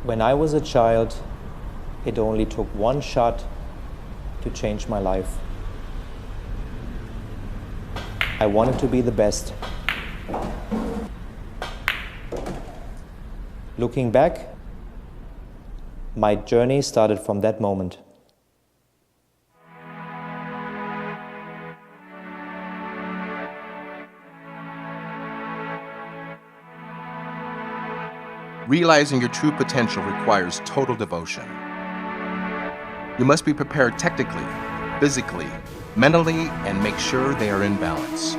When I was a child, it only took one shot to change my life. I wanted to be the best. Looking back, my journey started from that moment. Realizing your true potential requires total devotion. You must be prepared technically, physically, mentally, and make sure they are in balance.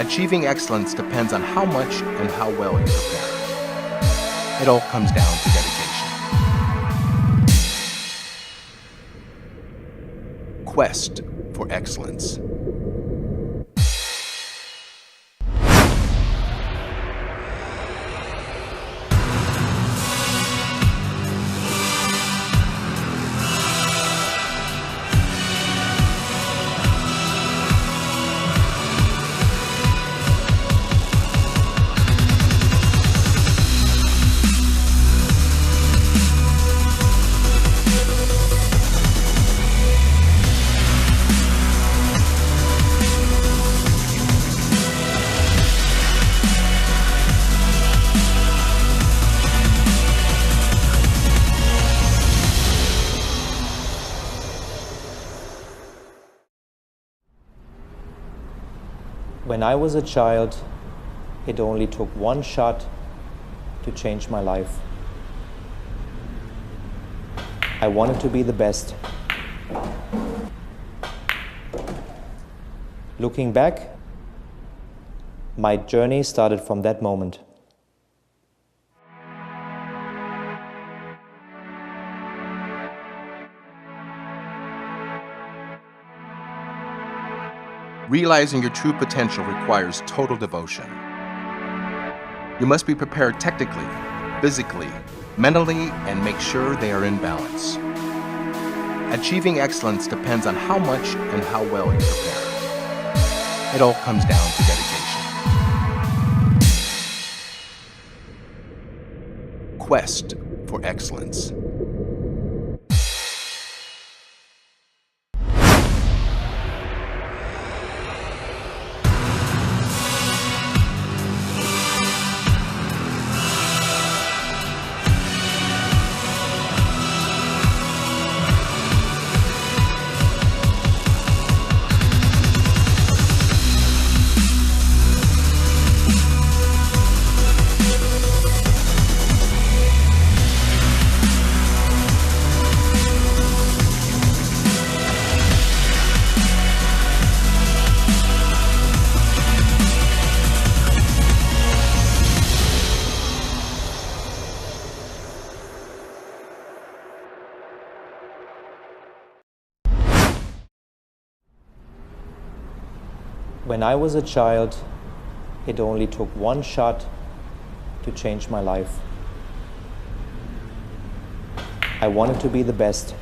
Achieving excellence depends on how much and how well you prepare. It all comes down to dedication. Quest for excellence. When I was a child, it only took one shot to change my life. I wanted to be the best. Looking back, my journey started from that moment. Realizing your true potential requires total devotion. You must be prepared technically, physically, mentally, and make sure they are in balance. Achieving excellence depends on how much and how well you prepare. It all comes down to dedication. Quest for excellence. When I was a child, it only took one shot to change my life. I wanted to be the best.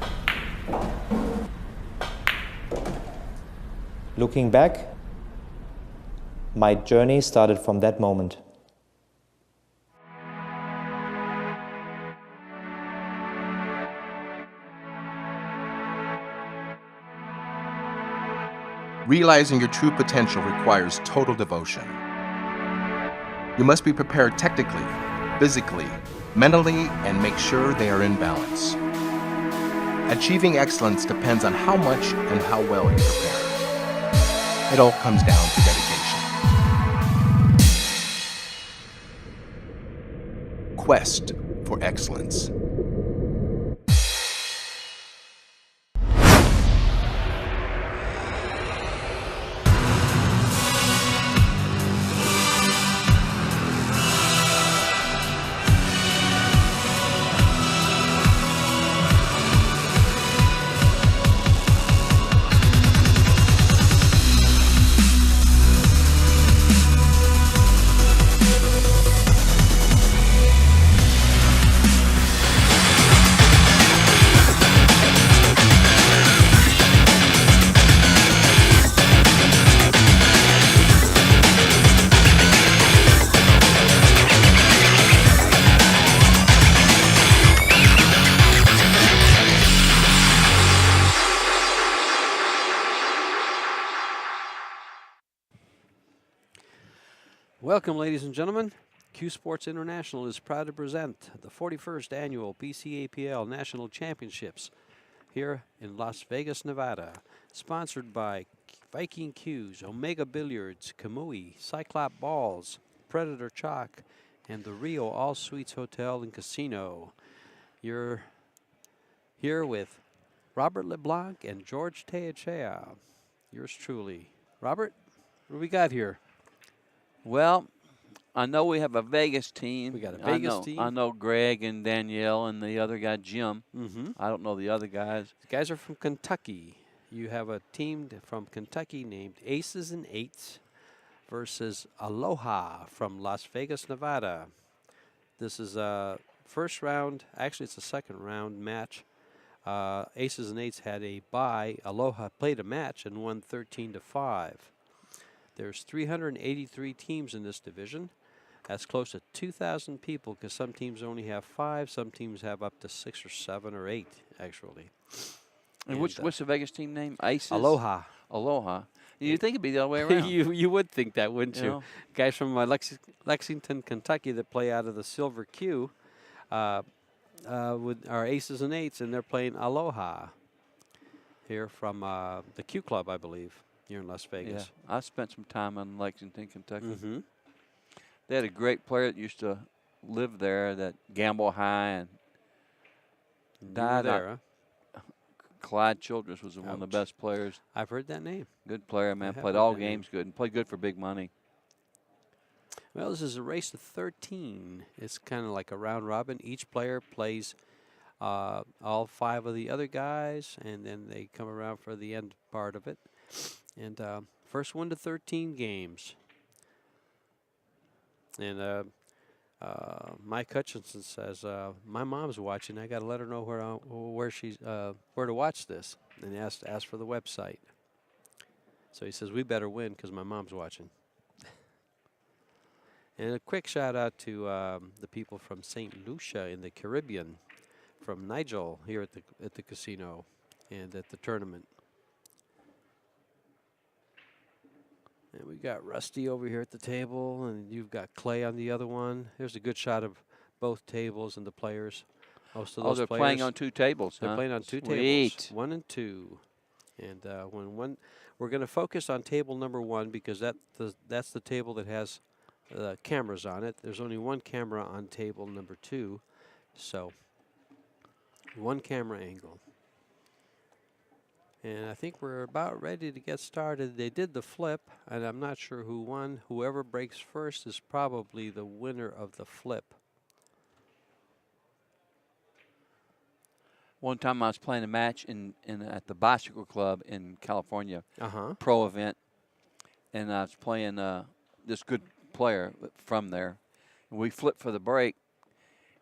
Looking back, my journey started from that moment. Realizing your true potential requires total devotion. You must be prepared technically, physically, mentally, and make sure they are in balance. Achieving excellence depends on how much and how well you prepare. It all comes down to dedication. Quest for excellence. Welcome, ladies and gentlemen. CueSports International is proud to present the 41st Annual BCAPL National Championships here in Las Vegas, Nevada. Sponsored by Viking Cues, Omega Billirds, Kamui, Cyclop Balls, Predator Chalk, and the Rio All Suites Hotel and Casino. You're here with Robert LeBlanc and George Teachea. Yours truly. Robert, what do we got here? Well, I know we have a Vegas team. We got a Vegas team. I know Greg and Danielle and the other guy, Jim. Mm-hmm. I don't know the other guys. The guys are from Kentucky. You have a team from Kentucky named 8's and 8's versus Aloha from Las Vegas, Nevada. This is a first round. Actually, it's a second round match. 8's and 8's had a bye. Aloha played a match and won 13-5. There's 383 teams in this division. That's close to 2,000 people because some teams only have 5. Some teams have up to 6 or 7 or 8, actually. And what's the Vegas team name? 8's? Aloha. Aloha. You'd think it'd be the other way around. you would think that, wouldn't you? know? Guys from Lexington, Kentucky that play out of the Silver Q with our 8's and 8's, and they're playing Aloha here from the Q Club, I believe, here in Las Vegas. Yeah, I spent some time in Lexington, Kentucky. Mm-hmm. They had a great player that used to live there that gamble high and died there, huh? Clyde Childress was one of the Ouch. best players. I've heard that name. Good player, man. have Played heard all that name. games good and played good for big money. Well, this is a race to 13. It's kind of like a round robin. Each player plays all 5 of the other guys, and then they come around for the end part of it. And first 1 to 13 games. And Mike Hutchinson says, my mom's watching. I got to let her know where to watch this. And he asked for the website. So he says, we better win because my mom's watching. And a quick shout out to the people from St. Lucia in the Caribbean, from Nigel here at the casino and at the tournament. And we got Rusty over here at the table, and you've got Clay on the other one. There's a good shot of both tables and the players. Most of those they're players, playing on 2 tables. They're huh? playing on 2 Sweet. tables, 1 and 2. And we're going to focus on table number 1 because that's the table that has cameras on it. There's only 1 camera on table number 2, so 1 camera angle. And I think we're about ready to get started. They did the flip, and I'm not sure who won. Whoever breaks first is probably the winner of the flip. One time I was playing a match at the bicycle club in California, pro event, and I was playing this good player from there. And we flipped for the break,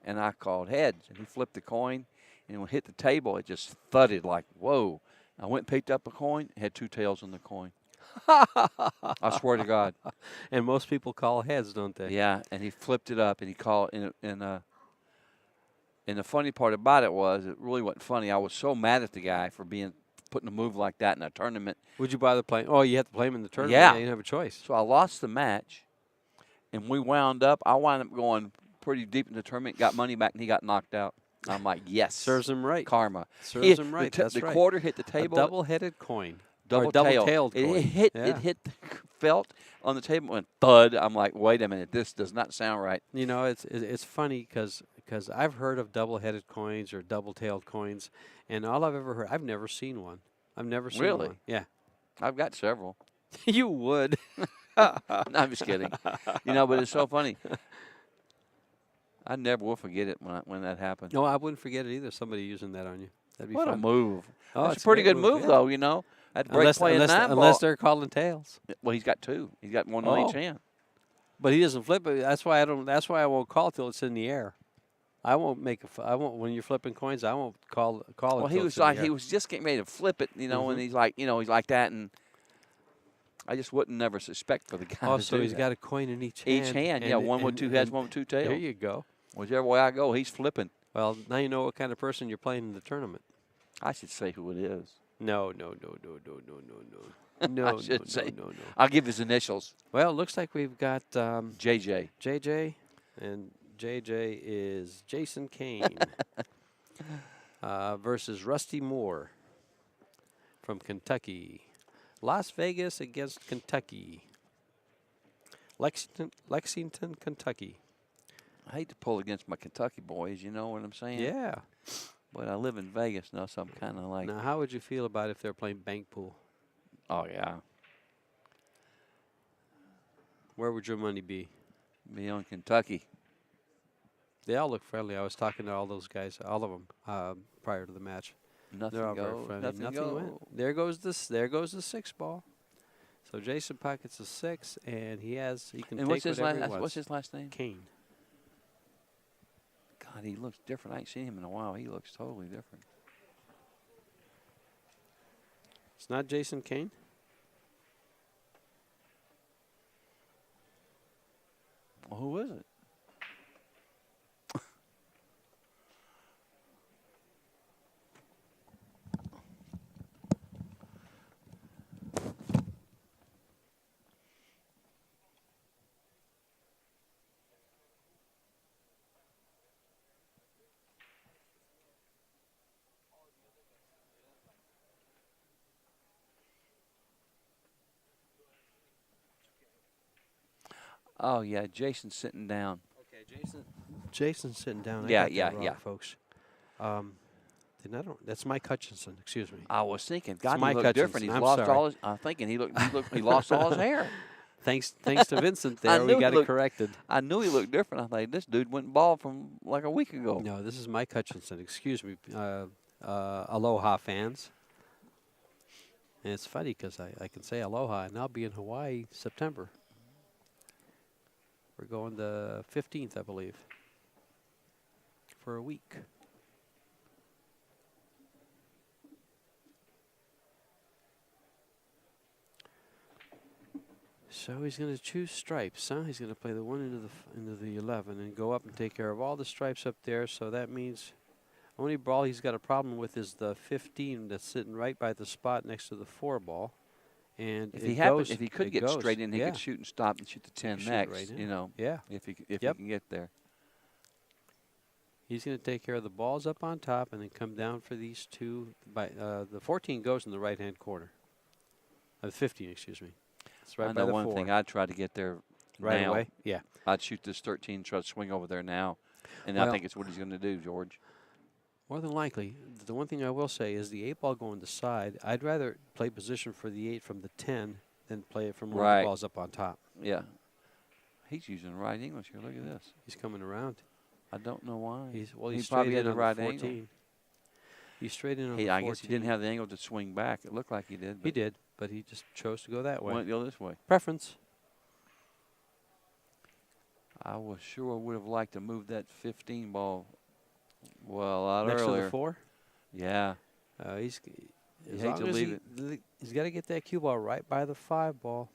and I called heads, and he flipped the coin, and when it hit the table, it just thudded like, whoa. I went and picked up a coin, it had 2 tails on the coin. I swear to God. And most people call heads, don't they? Yeah, and he flipped it up, and he called, and the funny part about it was, it really wasn't funny. I was so mad at the guy for putting a move like that in a tournament. Would you bother playing? Oh, you have to play him in the tournament. Yeah. You didn't have a choice. So I lost the match, and I wound up going pretty deep in the tournament, got money back, and he got knocked out. I'm like, yes. Serves him right. Karma. Serves him right. The quarter hit the table. A double-headed coin. Double-tailed coin. It hit felt on the table, went thud. I'm like, wait a minute, this does not sound right. You know, it's funny because I've heard of double-headed coins or double-tailed coins, and all I've ever heard, I've never seen one. I've never seen Really? one. Yeah. I've got several. You would. No, I'm just kidding. But it's so funny. I never will forget it when that happened. No, I wouldn't forget it either. Somebody using that on you. That'd be What fun. a move. Oh, That's it's a pretty great good move, yeah. though, I'd break playing Unless they're calling tails. Well, he's got 2. He's got 1 on each hand. But he doesn't flip it. That's why I won't call till it's in the air. I won't when you're flipping coins. I won't call it. Well, he was like he was just getting ready to flip it, and he's like, he's like that, and I just wouldn't never suspect for the guy. Oh, to so do he's that. got a coin in each hand. Each hand, yeah, one with 2 heads, one with 2 tails. There you go. Whichever way I go, he's flipping. Well, now you know what kind of person you're playing in the tournament. I should say who it is. No. No, I should say. no. I'll give his initials. Well, it looks like we've got JJ. JJ, and JJ is Jason Kane versus Rusty Moore from Kentucky. Las Vegas against Kentucky. Lexington, Kentucky. I hate to pull against my Kentucky boys, you know what I'm saying? Yeah. But I live in Vegas now, so I'm kind of like, Now, how would you feel about if they're playing bank pool? oh, yeah. Where would your money be? Be on Kentucky. They all look friendly. I was talking to all those guys, all of them, prior to the match. Nothing They're all very goes. friendly. Nothing went. There goes the 6 ball. So Jason pockets a 6, and he can And take whatever he wants. what's his last name? Kane. God, he looks different. I ain't seen him in a while. He looks totally different. It's not Jason Kane? Well, who is it? Oh, yeah, Jason's sitting down. Okay, Jason's sitting down. Yeah, I got that yeah, wrong, yeah. folks. That's Mike Hutchinson. Excuse me. I was thinking, God, he Mike looked different. Hutchinson. He's I'm lost sorry. all his. I'm thinking he lost all his hair. Thanks to Vincent I there, we knew got he it looked- corrected. I knew he looked different. I thought this dude went bald from like a week ago. No, this is Mike Hutchinson. Excuse me, Aloha fans. And it's funny because I can say Aloha, and I'll be in Hawaii September. We're going the 15th, I believe, for a week. So he's going to choose stripes, huh? He's going to play the 1 into the 11 and go up and take care of all the stripes up there. So that means only ball he's got a problem with is the 15 that's sitting right by the spot next to the 4 ball. And If it he could get goes. straight in, he Yeah. could shoot and stop and shoot the 10 shoot next. right in. You know, Yeah. if he Yep. can get there. He's going to take care of the balls up on top and then come down for these 2. The 14 goes in the right-hand corner. The 15, excuse me. It's right I by know the one 4. thing. I'd try to get there Right now. away? Yeah. I'd shoot this 13, try to swing over there now. And Well- I think it's what he's going to do, George. More than likely. The one thing I will say is the 8 ball going to side, I'd rather play position for the 8 from the 10 than play it from one of Right. the balls up on top. Yeah. He's using right English here. Look at this. He's coming around. I don't know why. He's he straight probably in had the on right the 14. angle. He's straight in on Hey, the 14. I guess he didn't have the angle to swing back. It looked like he did. He did, but he just chose to go that way. Went the this way. Preference. I was sure would have liked to move that 15 ball well out Next earlier. to the 4. Yeah. He's You as hate long to as leave he's got to get that cue ball right by the 5 ball.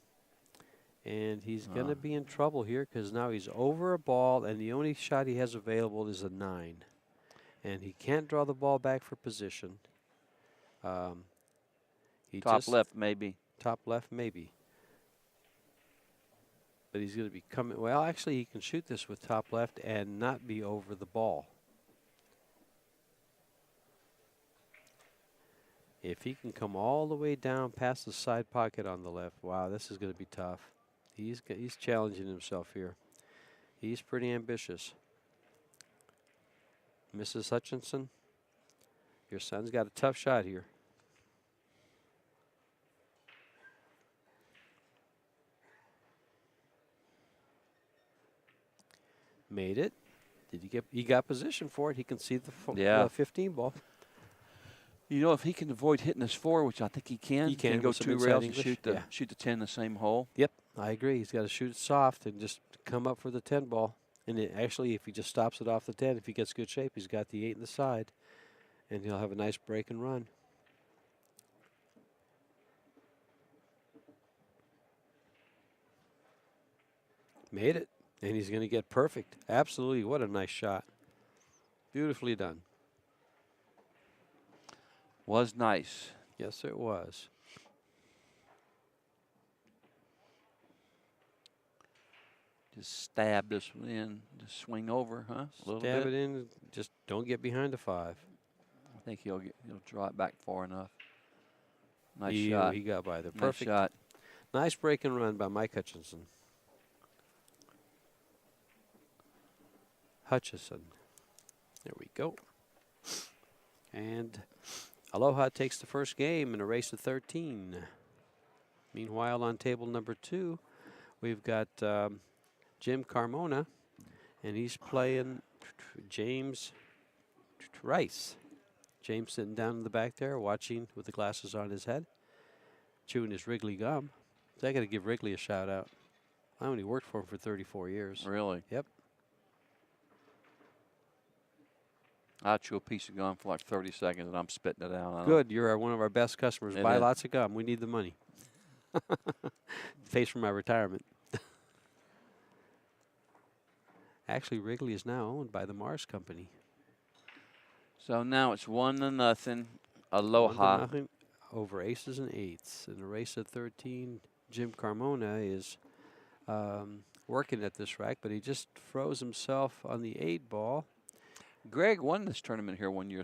And he's going to be in trouble here because now he's over a ball, and the only shot he has available is a 9. And he can't draw the ball back for position. Top left, maybe. Top left, maybe. But he's going to be coming. Well, actually, he can shoot this with top left and not be over the ball. If he can come all the way down past the side pocket on the left, wow, this is going to be tough. He's challenging himself here. He's pretty ambitious. Mrs. Hutchinson, your son's got a tough shot here. Made it. Did he get? He got position for it. He can see the 15 ball. You know, if he can avoid hitting this 4, which I think he can go with some 2 inside rails and English. shoot the 10 in the same hole. Yep, I agree. He's got to shoot it soft and just come up for the 10 ball. And actually, if he just stops it off the 10, if he gets good shape, he's got the 8 in the side, and he'll have a nice break and run. Made it, and he's going to get perfect. Absolutely, what a nice shot. Beautifully done. Was nice. Yes, it was. Just stab this one in. Just swing over, huh? A little Stab bit. it in. Just don't get behind the 5. I think he'll draw it back far enough. Nice shot. He got by there. Nice Perfect. shot. Nice break and run by Mike Hutchinson. There we go. And Aloha takes the first game in a race of 13. Meanwhile, on table number 2, we've got Jim Carmona, and he's playing James Rice. James sitting down in the back there, watching with the glasses on his head, chewing his Wrigley gum. So I got to give Wrigley a shout out. I only worked for him for 34 years. Really? Yep. I'll chew a piece of gum for like 30 seconds and I'm spitting it out. Good. You're one of our best customers. It Buy is. lots of gum. We need the money. Pays for my retirement. Actually, Wrigley is now owned by the Mars Company. So now it's 1-0. Aloha. 1-0 over Aces and 8s. In a race of 13, Jim Carmona is working at this rack, but he just froze himself on the 8 ball. Greg won this tournament here one year.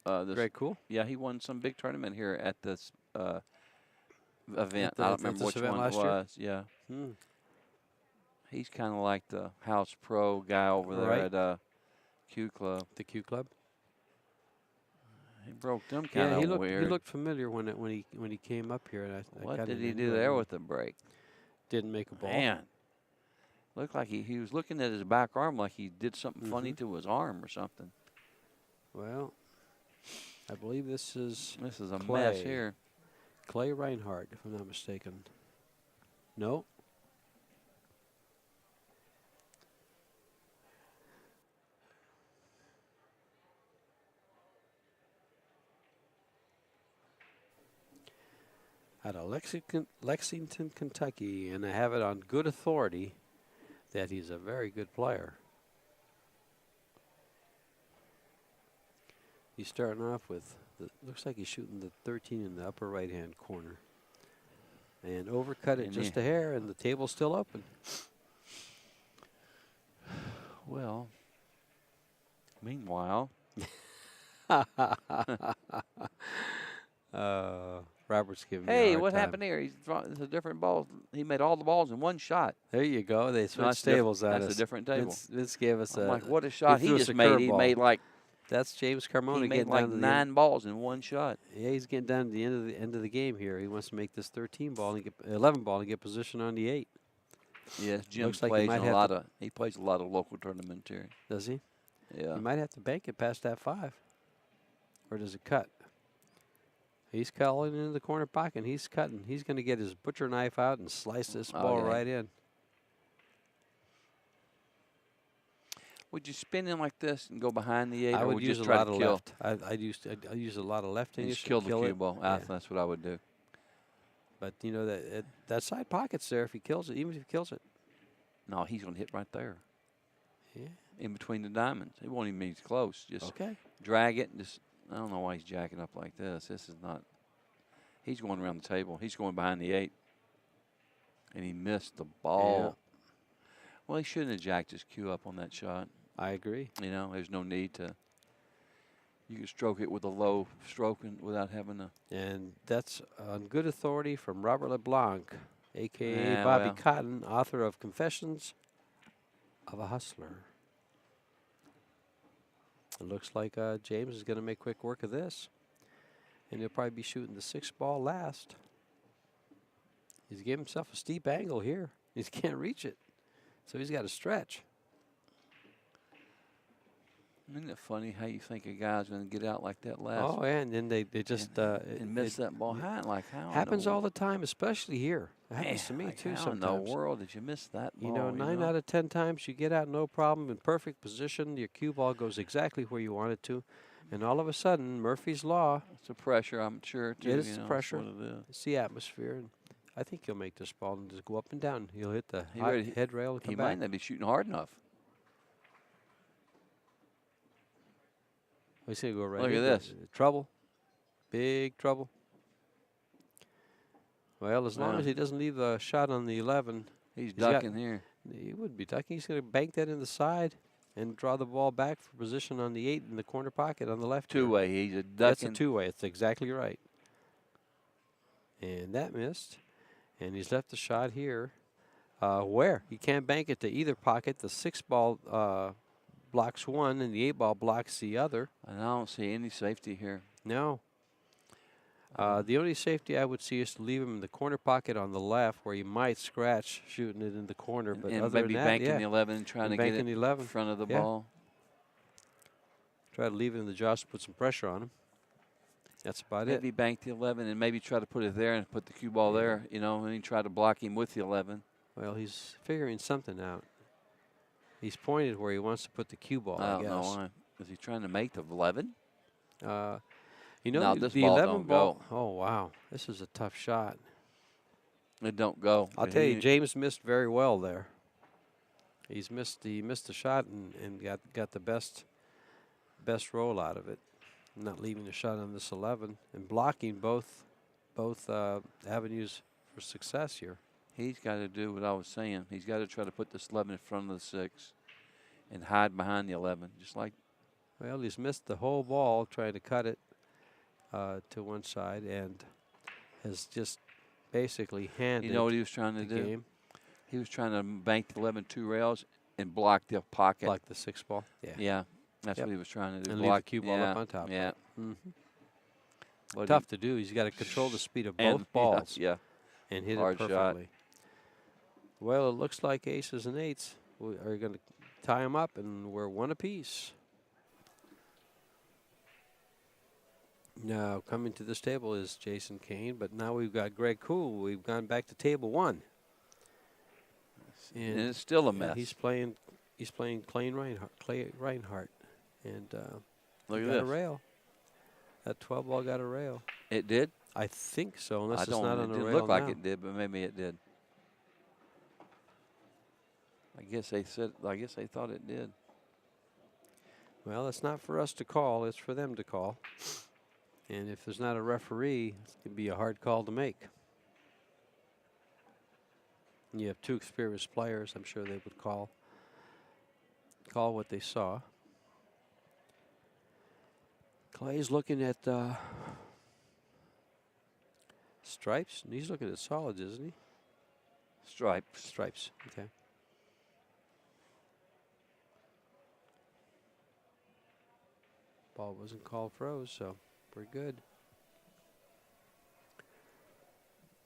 Greg Cool? Yeah, he won some big tournament here at this event. At I don't this remember which event one it last year? was. Yeah. Hmm. He's kind of like the house pro guy over there Right. at Q Club. The Q Club? He broke them kind Yeah, of weird. he looked familiar when he came up here. And I What kinda did he didn't do really there know. with the break? Didn't make a ball. Man. Looked like he was looking at his back arm like he did something funny to his arm or something. Well, I believe this is a Clay. mess here. Clay Reinhardt, if I'm not mistaken. No. Out of Lexington, Kentucky, and I have it on good authority that he's a very good player. He's starting off with, looks like he's shooting the 13 in the upper right-hand corner. And overcut it just a hair, and the table's still open. Well, meanwhile. Robert's giving me a Hey, hard what time. happened here? It's a different ball. He made all the balls in one shot. There you go. They No, switched that's tables on us. That's a different table. Vince gave us I'm a. like, what a shot he threw us just a made. He curveball. made like That's James Carmona he made getting like down to the 9 balls in one shot. Yeah, he's getting down to the end of the game here. He wants to make this 13 ball and get 11 ball and get position on the 8. Yes, Jim Looks like he plays might a have lot to- of. He plays a lot of local tournaments here. Does he? Yeah. He might have to bank it past that 5. Or does it cut? He's calling into the corner pocket. And he's cutting. He's going to get his butcher knife out and slice this ball yeah. right in. Would you spin in like this and go behind the 8, I or would would you use just a try lot to of kill? left. I use a lot of left And English just kill the cue it. ball. Yeah. That's what I would do. But you know that side pocket's there if he kills it. Even if he kills it. No, he's going to hit right there. Yeah. In between the diamonds. It won't even be close. Just Okay. drag it and just. I don't know why he's jacking up like this. This is not. He's going around the table. He's going behind the 8. And he missed the ball. Yeah. Well, he shouldn't have jacked his cue up on that shot. I agree. You know, there's no need to. You can stroke it with a low stroke and without having to. And that's on good authority from Robert LeBlanc, a.k.a. Yeah, Bobby well. Cotton, author of Confessions of a Hustler. It looks like James is going to make quick work of this. And he'll probably be shooting the 6th ball last. He's giving himself a steep angle here. He can't reach it. So he's got to stretch. Isn't it funny how you think a guy's going to get out like that last? Oh, yeah, and then they just and miss that ball high like how? happens all the time, especially here. It happens to me like too how sometimes. in the world did you miss that ball? You know, 9 out of 10 times you get out no problem in perfect position. Your cue ball goes exactly where you want it to. And all of a sudden, Murphy's Law. It's the pressure, I'm sure, too. It is you the know, pressure. That's what it is. It's the atmosphere. And I think he'll make this ball and just go up and down. He'll hit the He ready- head rail and He come might back. not be shooting hard enough. He's going to go right Look at into this. trouble. Big trouble. Well, as long Yeah. as he doesn't leave the shot on the 11, He's got- ducking here. He would be ducking. He's going to bank that in the side and draw the ball back for position on the 8 in the corner pocket on the left. Two-way. He's a ducking. That's a two-way. It's exactly right. And that missed. And he's left the shot here. Where? He can't bank it to either pocket. The 6-ball blocks one, and the 8-ball blocks the other. And I don't see any safety here. No. The only safety I would see is to leave him in the corner pocket on the left, where he might scratch shooting it in the corner. But and other maybe than that, banking the 11 and trying to get it in front of the ball. Try to leave it in the jaws to put some pressure on him. That's about it. Maybe bank the 11 and maybe try to put it there and put the cue ball there, you know, and try to block him with the 11. Well, he's figuring something out. He's pointed where he wants to put the cue ball, I I don't guess. know why. Is he trying to make the 11? You know, No, the this ball 11 don't ball. go. Oh, wow. This is a tough shot. It don't go. I'll tell you, James missed very well there. He missed the shot and got the best roll out of it. Not leaving a shot on this 11 and blocking both avenues for success here. He's got to do what I was saying. He's got to try to put this 11 in front of the 6 and hide behind the 11, just like. Well, he's missed the whole ball trying to cut it to one side and has just basically handed. You know what he was trying to do? Game. He was trying to bank the 11 2 rails and block the pocket. Block the 6 ball. Yeah. Yeah. That's what he was trying to do. And block leave the cue ball up on top. Yeah. Mm-hmm. Tough to do. He's got to control the speed of both balls. Yeah. And hit Hard it perfectly. Shot. Well, it looks like aces and 8s are going to tie them up, and we're one apiece. Now, coming to this table is Jason Kane, but now we've got Greg Kuhl. We've gone back to table 1. And it's still a mess. He's playing Clay Reinhardt. And look at got this. a rail. That 12 ball got a rail. It did? I think so, unless I it's don't. not on It a didn't rail look like now. it did, but maybe it did. I guess they thought it did. Well, it's not for us to call. It's for them to call. And if there's not a referee, it's going to be a hard call to make. And you have 2 experienced players. I'm sure they would call what they saw. Clay's looking at stripes. And he's looking at solids, isn't he? Stripes. Okay. Ball wasn't called froze, so we're good.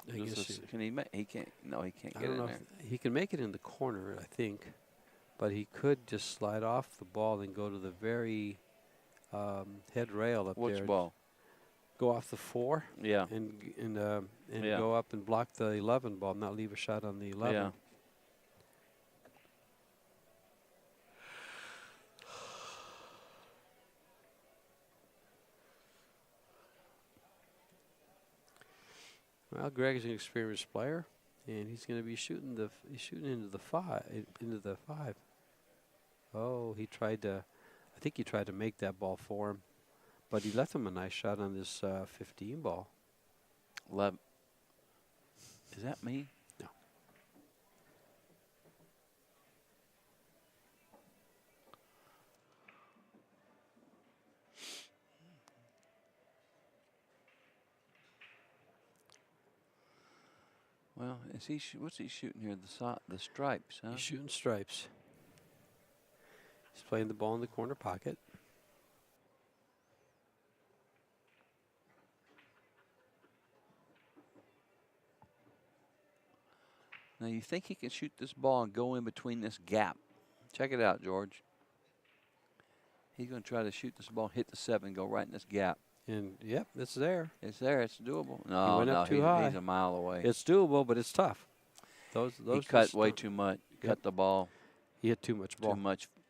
Can he make? He can't. No, he can't I get don't in know there. if he can make it in the corner, I think, but he could just slide off the ball and go to the very head rail up there. Which ball? Go off the 4. Yeah. And go up and block the 11 ball, not leave a shot on the 11. Yeah. Well, Greg is an experienced player, and he's going to be shooting into the 5. Oh, I think he tried to make that ball for him, but he left him a nice shot on this 15 ball. 11. Is that me? No. Well, what's he shooting here? The stripes, huh? He's shooting stripes. He's playing the ball in the corner pocket. Now, you think he can shoot this ball and go in between this gap? Check it out, George. He's going to try to shoot this ball, hit the 7, go right in this gap. And, yep, it's there. It's there. It's doable. No, went up too high. He's a mile away. It's doable, but it's tough. He cut way too much. Yep. Cut the ball. He hit too much ball.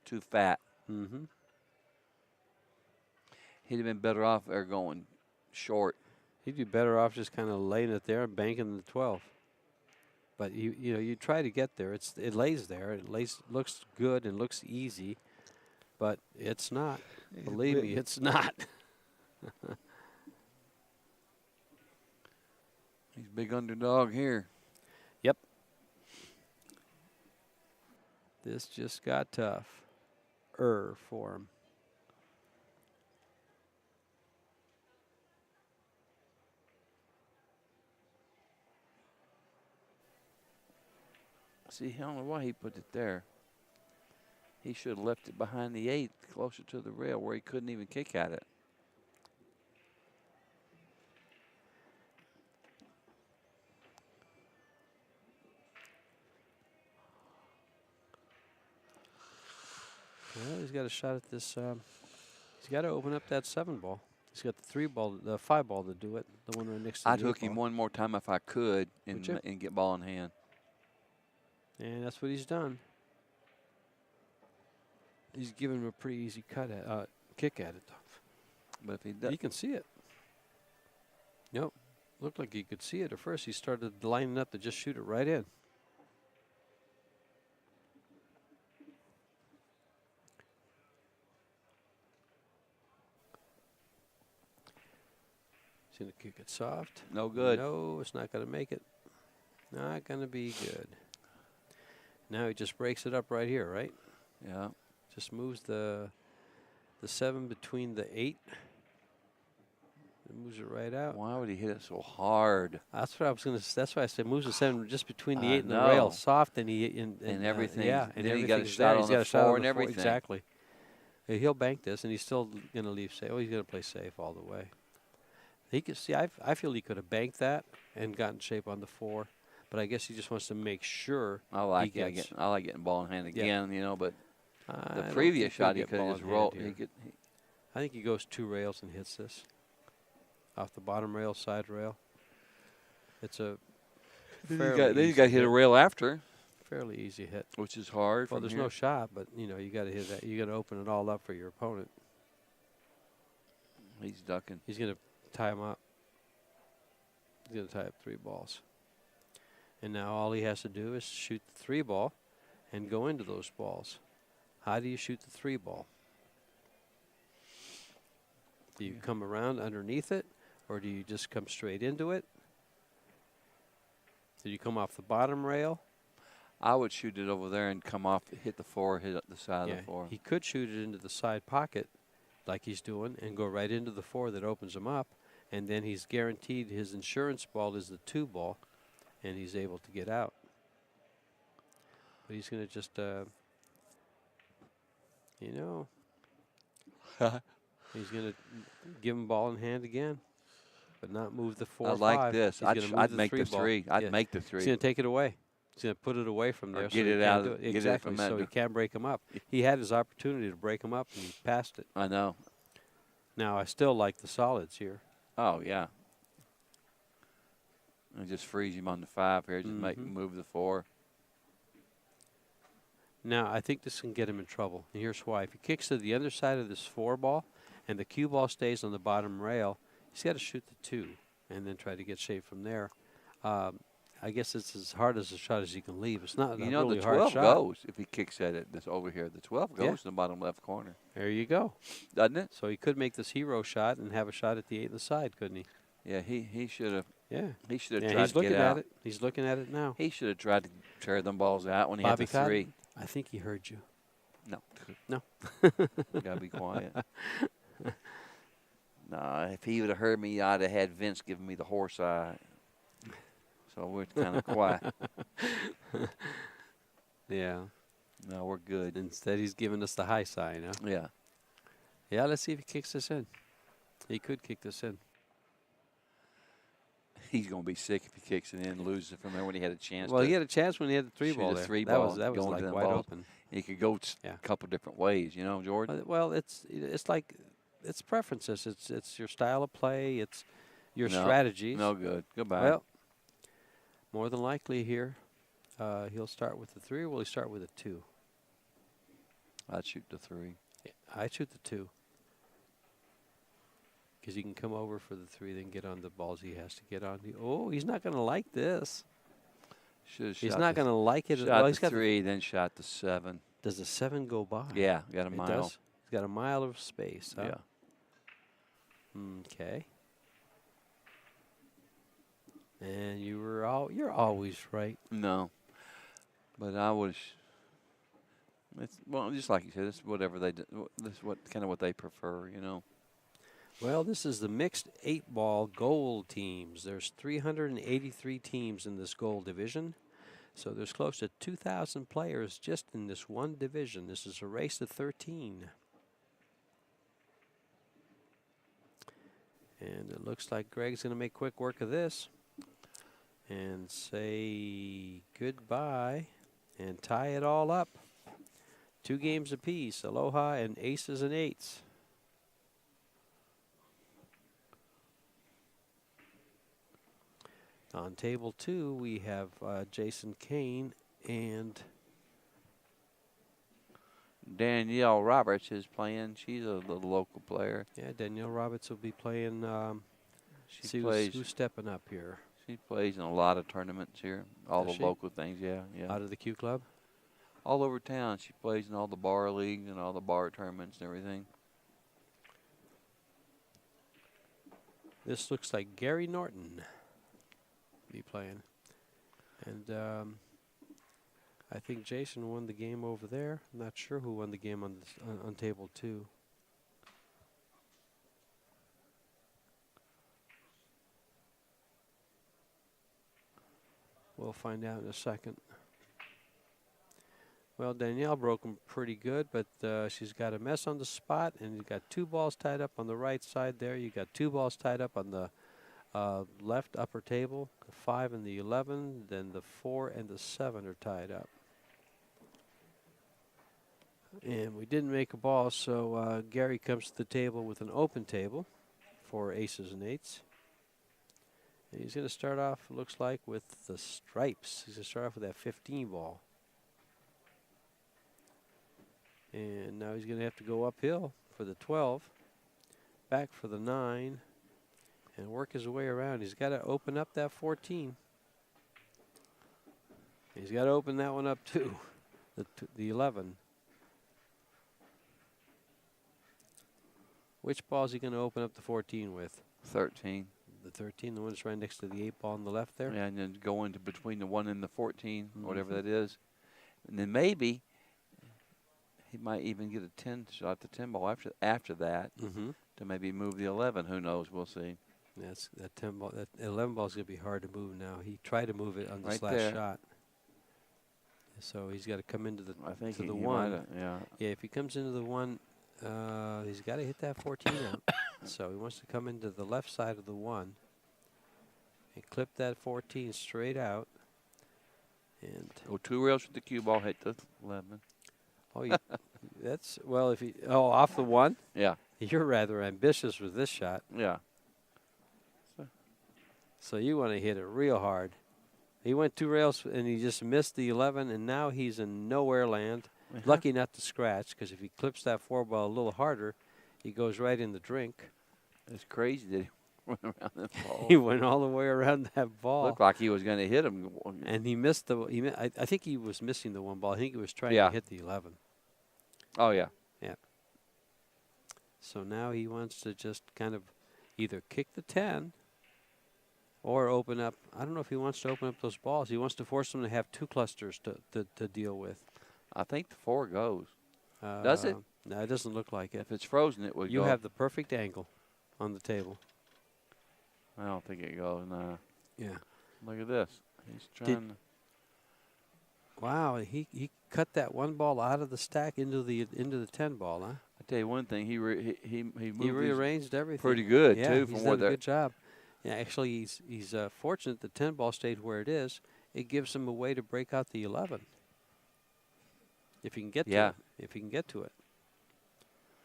Too fat. Mm-hmm. He'd have been better off there going short. He'd be better off just kind of laying it there and banking the 12. But you try to get there. It lays there. It looks good and looks easy, but it's not. Believe me, it's not. He's big underdog here. Yep. This just got tough. For him. See, I don't know why he put it there. He should have left it behind the 8, closer to the rail where he couldn't even kick at it. Well, he's got a shot at this. He's got to open up that 7 ball. He's got the 3 ball, the 5 ball to do it. The one right next to I'd the hook 8 him ball. one more time if I could and get ball in hand. And that's what he's done. He's given him a pretty easy kick at it, though. But if he does, You can see it. Nope. Looked like you could see it at first. He started lining up to just shoot it right in. He's going to kick it soft. no good. No, it's not going to make it. Not going to be good. Now he just breaks it up right here, right? Yeah. Just moves the 7 between the 8. It moves it right out. Why would he hit it so hard? That's what I was going to. That's why I said moves the 7 just between the I 8 and the know. rail, soft, and everything. Yeah, Then and he got a everything's shot there. on He's the got a shot 4 on and the 4. everything. Exactly. He'll bank this, and he's still going to leave safe. Oh, he's going to play safe all the way. He could see. I feel he could have banked that and gotten shape on the 4, but I guess he just wants to make sure. I like getting ball in hand again, you know. But the previous shot he could have just rolled. I think he goes 2 rails and hits this off the bottom rail, side rail. It's a then you got to hit a rail after, fairly easy hit. which is hard. Well, from there's here. no shot, but you know you got to hit that. You got to open it all up for your opponent. He's ducking. He's going to tie him up. He's going to tie up 3 balls. And now all he has to do is shoot the 3 ball and go into those balls. How do you shoot the 3 ball? Do you come around underneath it, or do you just come straight into it? Do you come off the bottom rail? I would shoot it over there and come off, hit the 4, hit the side of the 4. He could shoot it into the side pocket like he's doing and go right into the 4 that opens him up, and then he's guaranteed his insurance ball is the 2 ball, and he's able to get out. But he's going to just, you know, he's going to give him ball in hand again, but not move the 4 I or like 5. this. He's gonna I'd move make the 3 ball. 3. I'd Yeah. make the 3. He's going to take it away. He's going to put it away from Or there. get so it he out can't of- do it. get it Exactly, from so under. he can't break him up. He had his opportunity to break him up, and he passed it. I know. Now, I still like the solids here. Oh, yeah. And just freeze him on the 5 here. Just make him move the 4. Now, I think this can get him in trouble. And here's why. If he kicks to the underside of this 4 ball and the cue ball stays on the bottom rail, he's got to shoot the 2 and then try to get shape from there. I guess it's as hard as a shot as you can leave. It's not You a know, really the hard 12 shot. goes if he kicks at it. This over here. The 12 goes Yeah. in the bottom left corner. There you go. Doesn't it? So he could make this hero shot and have a shot at the 8 in the side, couldn't he? Yeah, he should have. Yeah. He should have Yeah, tried he's to looking get out. at it. He's looking at it now. He should have tried to tear them balls out when he Bobby had the 3. Cotton, I think he heard you. No. No. Gotta be quiet. No, if he would have heard me, I'd have had Vince giving me the horse eye. So we're kind of quiet. Yeah. No, we're good. Instead, he's giving us the high sign, huh? Yeah. Yeah, let's see if he kicks this in. He could kick this in. He's going to be sick if he kicks it in and loses it from there when he had a chance. Well, to he had a chance when he had the 3 shoot ball a there. 3 That ball was going like to them wide balls. open. He could go Yeah. a couple different ways, you know, Jordan. Well, it's like it's preferences. It's your style of play. It's your No, strategies. No good. Goodbye. Well, more than likely here, he'll start with the 3, or will he start with a 2? I'd shoot the 3. Yeah, I shoot the 2. Because he can come over for the 3, then get on the balls he has to get on. Oh, he's not going to like this. He's not going to like it. Shot Well, the he's got 3, then shot the 7. Does the 7 go by? Yeah, got a It mile. does? He's got a mile of space. Huh? Yeah. Okay. And you're always right. No, but I was It's, well, just like you said, it's whatever they do. This is what kind of what they prefer, you know. Well, this is the mixed 8-ball gold teams. There's 383 teams in this gold division. So there's close to 2,000 players just in this one division. This is a race to 13. And it looks like Greg's going to make quick work of this and say goodbye and tie it all up. 2 games apiece, Aloha and Aces and 8's. On table 2, we have Jason Kane and Danielle Roberts is playing. She's a little local player. yeah, Danielle Roberts will be playing. She plays. Who's stepping up here? She plays in a lot of tournaments here. All Does the she? local things, yeah. Out of the Q Club? All over town. She plays in all the bar leagues and all the bar tournaments and everything. This looks like Gary Norton be playing. And I think Jason won the game over there. I'm not sure who won the game on this, on table 2. We'll find out in a second. Well, Danielle broke them pretty good, but she's got a mess on the spot, and you've got 2 balls tied up on the right side there. You got 2 balls tied up on the left upper table, the 5 and the 11, then the 4 and the 7 are tied up. And we didn't make a ball, so Gary comes to the table with an open table for Aces and 8's. And he's going to start off, it looks like, with the stripes. He's going to start off with that 15 ball. And now he's going to have to go uphill for the 12, back for the 9, and work his way around. He's got to open up that 14. He's got to open that one up too, the 11. Which ball is he going to open up the 14 with? 13. The 13, the one that's right next to the 8 ball on the left there? Yeah, and then go into between the 1 and the 14, whatever that is. And then maybe he might even get a 10 shot, the 10 ball after that to maybe move the 11. Who knows? We'll see. That's that 10 ball. That 11 ball is going to be hard to move now. He tried to move it on this Right last there. shot. So he's got to come into the I think to he the 1. yeah. Yeah, if he comes into the 1, he's got to hit that 14 out. So he wants to come into the left side of the 1 and clip that 14 straight out. And Go 2 rails with the cue ball, hit the 11. oh, that's well. If he off the 1, Yeah, you're rather ambitious with this shot. yeah. So you want to hit it real hard. He went 2 rails and he just missed the 11, and now he's in nowhere land. Lucky not to scratch, because if he clips that 4 ball a little harder, he goes right in the drink. It's crazy that he went around that ball. He went all the way around that ball. Looked like he was going to hit him. And he missed the. I think he was missing the 1 ball. I think he was trying to hit the 11. Oh, yeah. Yeah. So now he wants to just kind of either kick the 10 or open up. I don't know if he wants to open up those balls. He wants to force them to have 2 clusters to deal with. I think the 4 goes. Does it? No, it doesn't look like it. If it's frozen, it would go. You have the perfect angle on the table. I don't think it goes, no. Yeah. Look at this. He's trying to. Wow, he cut that 1 ball out of the stack into the 10 ball, huh? I tell you one thing, he moved He rearranged everything pretty good yeah, too. He's From done where a good job. Yeah, actually, he's fortunate the 10 ball stayed where it is. It gives him a way to break out the 11. If he can get to it. If he can get to it.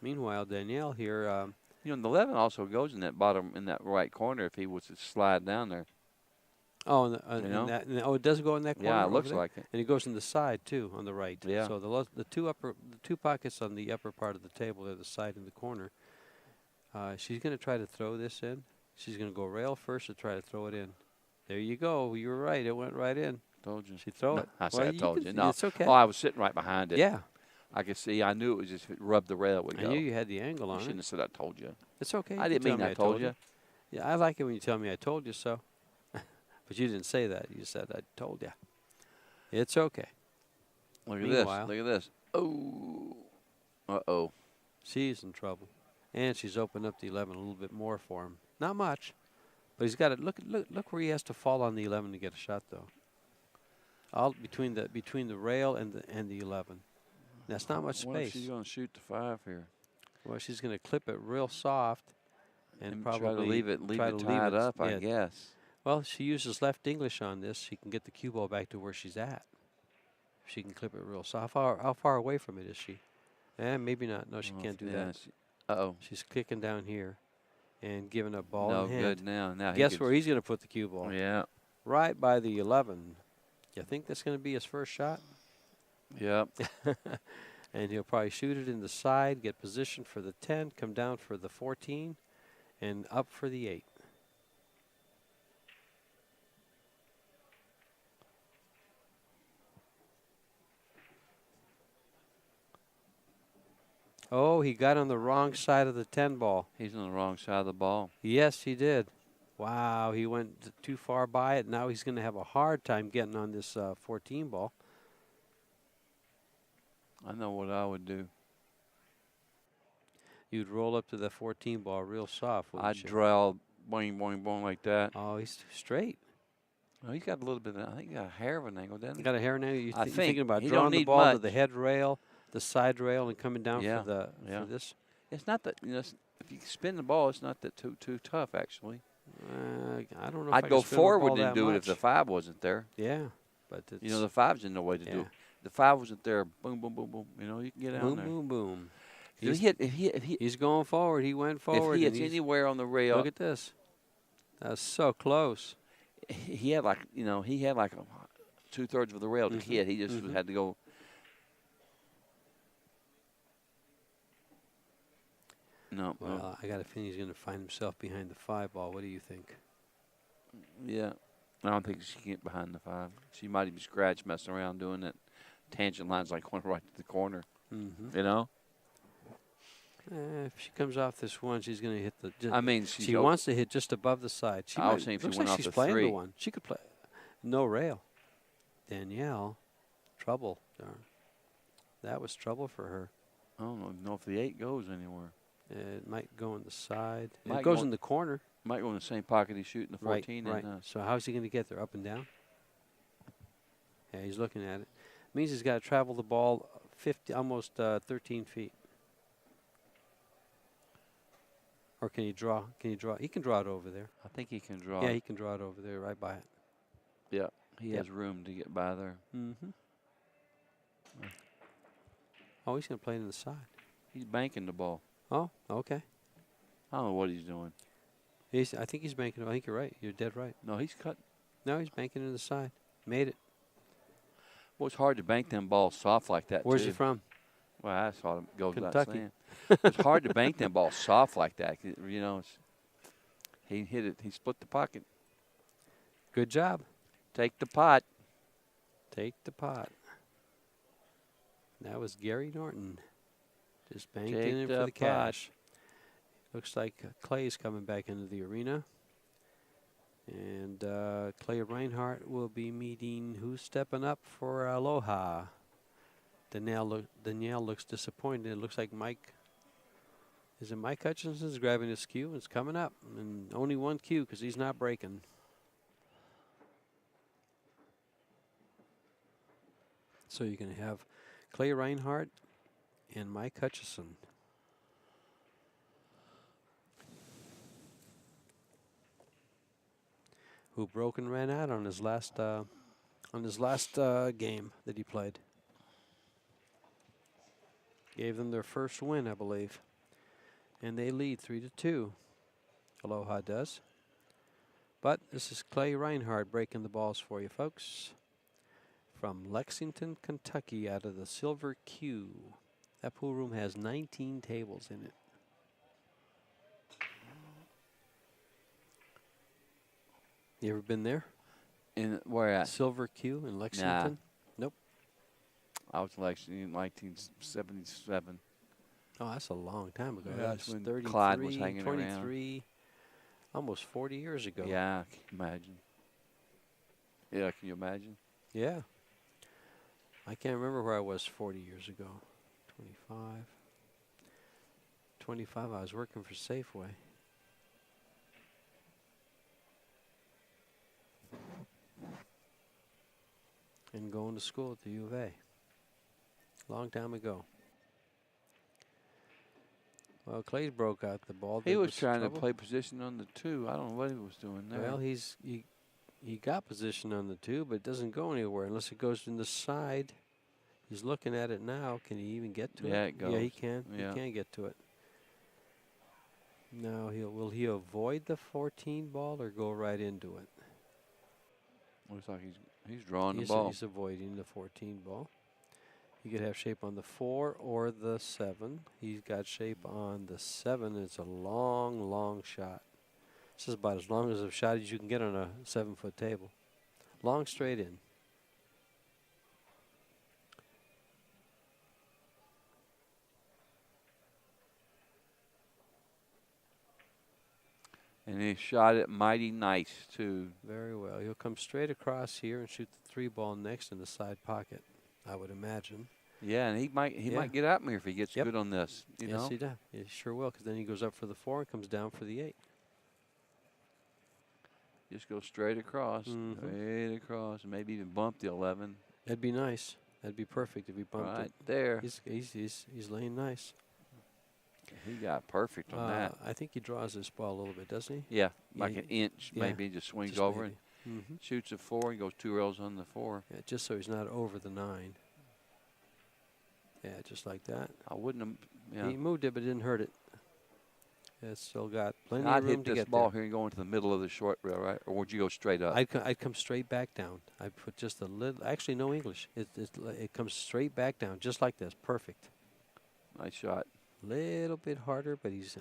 Meanwhile, Danielle here. You know, the 11 also goes in that bottom, in that right corner if he was to slide down there. Oh, it does go in that corner. Yeah, it looks there? like it. And it goes in the side too, on the right. Yeah. So the two pockets on the upper part of the table are the side and the corner. She's going to try to throw this in. She's going to go rail first to try to throw it in. There you go. You were right. It went right in. Told you. She throw it. I said I told you. No, it's okay. Oh, I was sitting right behind it. Yeah. I could see. I knew it was just if it rubbed the rail, it would I go. knew you had the angle on You shouldn't it. have said I told you. It's okay. I didn't mean I told you. Yeah, I like it when you tell me I told you so. But you didn't say that. You said I told you. It's okay. Look at Meanwhile, this. Look at this. Oh. Uh-oh. she's in trouble. And she's opened up the 11 a little bit more for him. Not much, but he's got it. Look where he has to fall on the 11 to get a shot, though. All between the rail and the 11. That's not much What if space. she's going to shoot the 5 here? Well, she's going to clip it real soft and probably try to leave it tied up, I guess. Well, she uses left English on this. She can get the cue ball back to where she's at. She can clip it real soft. How far away from it is she? Maybe not. No, she can't do that. Uh-oh. She's kicking down here and giving a ball No in hand. good now. Guess where he's going to put the cue ball? Yeah. Right by the 11. You think that's going to be his first shot? Yep. And he'll probably shoot it in the side, get positioned for the 10, come down for the 14, and up for the 8. Oh, he got on the wrong side of the 10 ball. He's on the wrong side of the ball. Yes, he did. Wow, he went too far by it. Now he's going to have a hard time getting on this 14 ball. I know what I would do. You'd roll up to the 14 ball real soft, wouldn't I'd you? draw boing, boing, boing like that. Oh, he's straight. Oh, he's got a little bit of, I think he got a hair of an angle, doesn't he? Got a hair now. You're thinking about he drawing don't the need ball to much. the head rail, the side rail, and coming down Yeah, for yeah. this. It's not that, if you spin the ball, it's not that too tough, actually. I don't know. If I'd I go can spin the forward ball and that do it if much. the 5 wasn't there. Yeah, but it's The 5's in no way to do it. The 5 wasn't there, boom, boom, boom, boom. You can get out boom, there. boom, boom. He's Going forward. He went forward. If he hits anywhere on the rail, look at this. That's so close. he had like 2/3 of the rail to hit. He just had to go. No. Well, I got a feeling he's going to find himself behind the 5 ball. What do you think? Yeah. I don't think she can get behind the 5. She might even scratch messing around doing that. Tangent lines like going right to the corner. Mm-hmm. If she comes off this one, she's going to hit the. She wants to hit just above the side. She I was saying if she looks went like off she's the playing 3. the one. She could play. No rail. Danielle, trouble. Darn. That was trouble for her. I don't know if the 8 goes anywhere. It might go in the side. Might It goes go in the corner. Might go in the same pocket he's shooting the 14. Right. So how's he going to get there? Up and down? Yeah, he's looking at it. Means he's got to travel the ball almost 13 feet. Or can he draw? He can draw it over there. I think he can draw. Yeah, it. he can draw it over there, right by it. Yeah, he has room to get by there. Mm-hmm. Oh, he's going to play it in the side. He's banking the ball. Oh, okay. I don't know what he's doing. I think he's banking it. I think you're right. You're dead right. No, he's cut. No, he's banking it in the side. Made it. Well, it's hard to bank them balls soft like that, Where's too. he from? Well, that's all it goes without Kentucky. saying. It's hard to bank them balls soft like that. He hit it. He split the pocket. Good job. Take the pot. Take the pot. That was Gary Norton. Just banked Take in the for the pot. cash. Looks like Clay's coming back into the arena. And Clay Reinhardt will be meeting who's stepping up for Aloha. Danielle looks disappointed. It looks like Mike. Is it Mike Hutchinson's grabbing his cue? It's coming up. And only one cue because he's not breaking. So you're going to have Clay Reinhardt and Mike Hutchison. Who broke and ran out on his last game that he played. Gave them their first win, I believe. And they lead 3-2. Aloha does. But this is Clay Reinhardt breaking the balls for you, folks. From Lexington, Kentucky, out of the Silver Q. That pool room has 19 tables in it. You ever been there? In where at? Silver Q in Lexington? Nope. I was in Lexington in 1977. Oh, that's a long time ago. Yeah, That's that's when 33, Clyde was hanging 23, almost 40 years ago. Yeah, can you imagine? Yeah, can you imagine? Yeah. I can't remember where I was 40 years ago. 25. 25, I was working for Safeway. And going to school at the U of A. Long time ago. Well, Clay's broke out the ball. He was trying to play position on the 2. I don't know what he was doing there. Well, he got position on the 2, but it doesn't go anywhere unless it goes in the side. He's looking at it now. Can he even get to it? Yeah, it goes. Yeah, he can. Yeah. He can get to it. Now, will he avoid the 14 ball or go right into it? Looks like he's drawing the ball. He's avoiding the 14 ball. He could have shape on the 4 or the 7. He's got shape on the 7. It's a long, long shot. This is about as long as a shot as you can get on a 7-foot table. Long straight in. And he shot it mighty nice, too. Very well. He'll come straight across here and shoot the 3 ball next in the side pocket, I would imagine. Yeah, and he might get at me if he gets good on this. You know? Yes, he does. He sure will, because then he goes up for the 4 and comes down for the 8. Just go straight across, straight across, and maybe even bump the 11. That'd be nice. That'd be perfect if he bumped right it. There. He's laying nice. He got perfect on that. I think he draws this ball a little bit, doesn't he? Yeah, like an inch, maybe. Just swings just over maybe. and shoots a 4 and goes 2 rails on the 4. Yeah, just so he's not over the 9. Yeah, just like that. I wouldn't have. Yeah. He moved it, but didn't hurt it. It's still got plenty I'd of room hit to this get ball there. here and go into the middle of the short rail, right? Or would you go straight up? I'd come straight back down. I'd put just a little. Actually, no English. It comes straight back down, just like this. Perfect. Nice shot. Little bit harder, but he's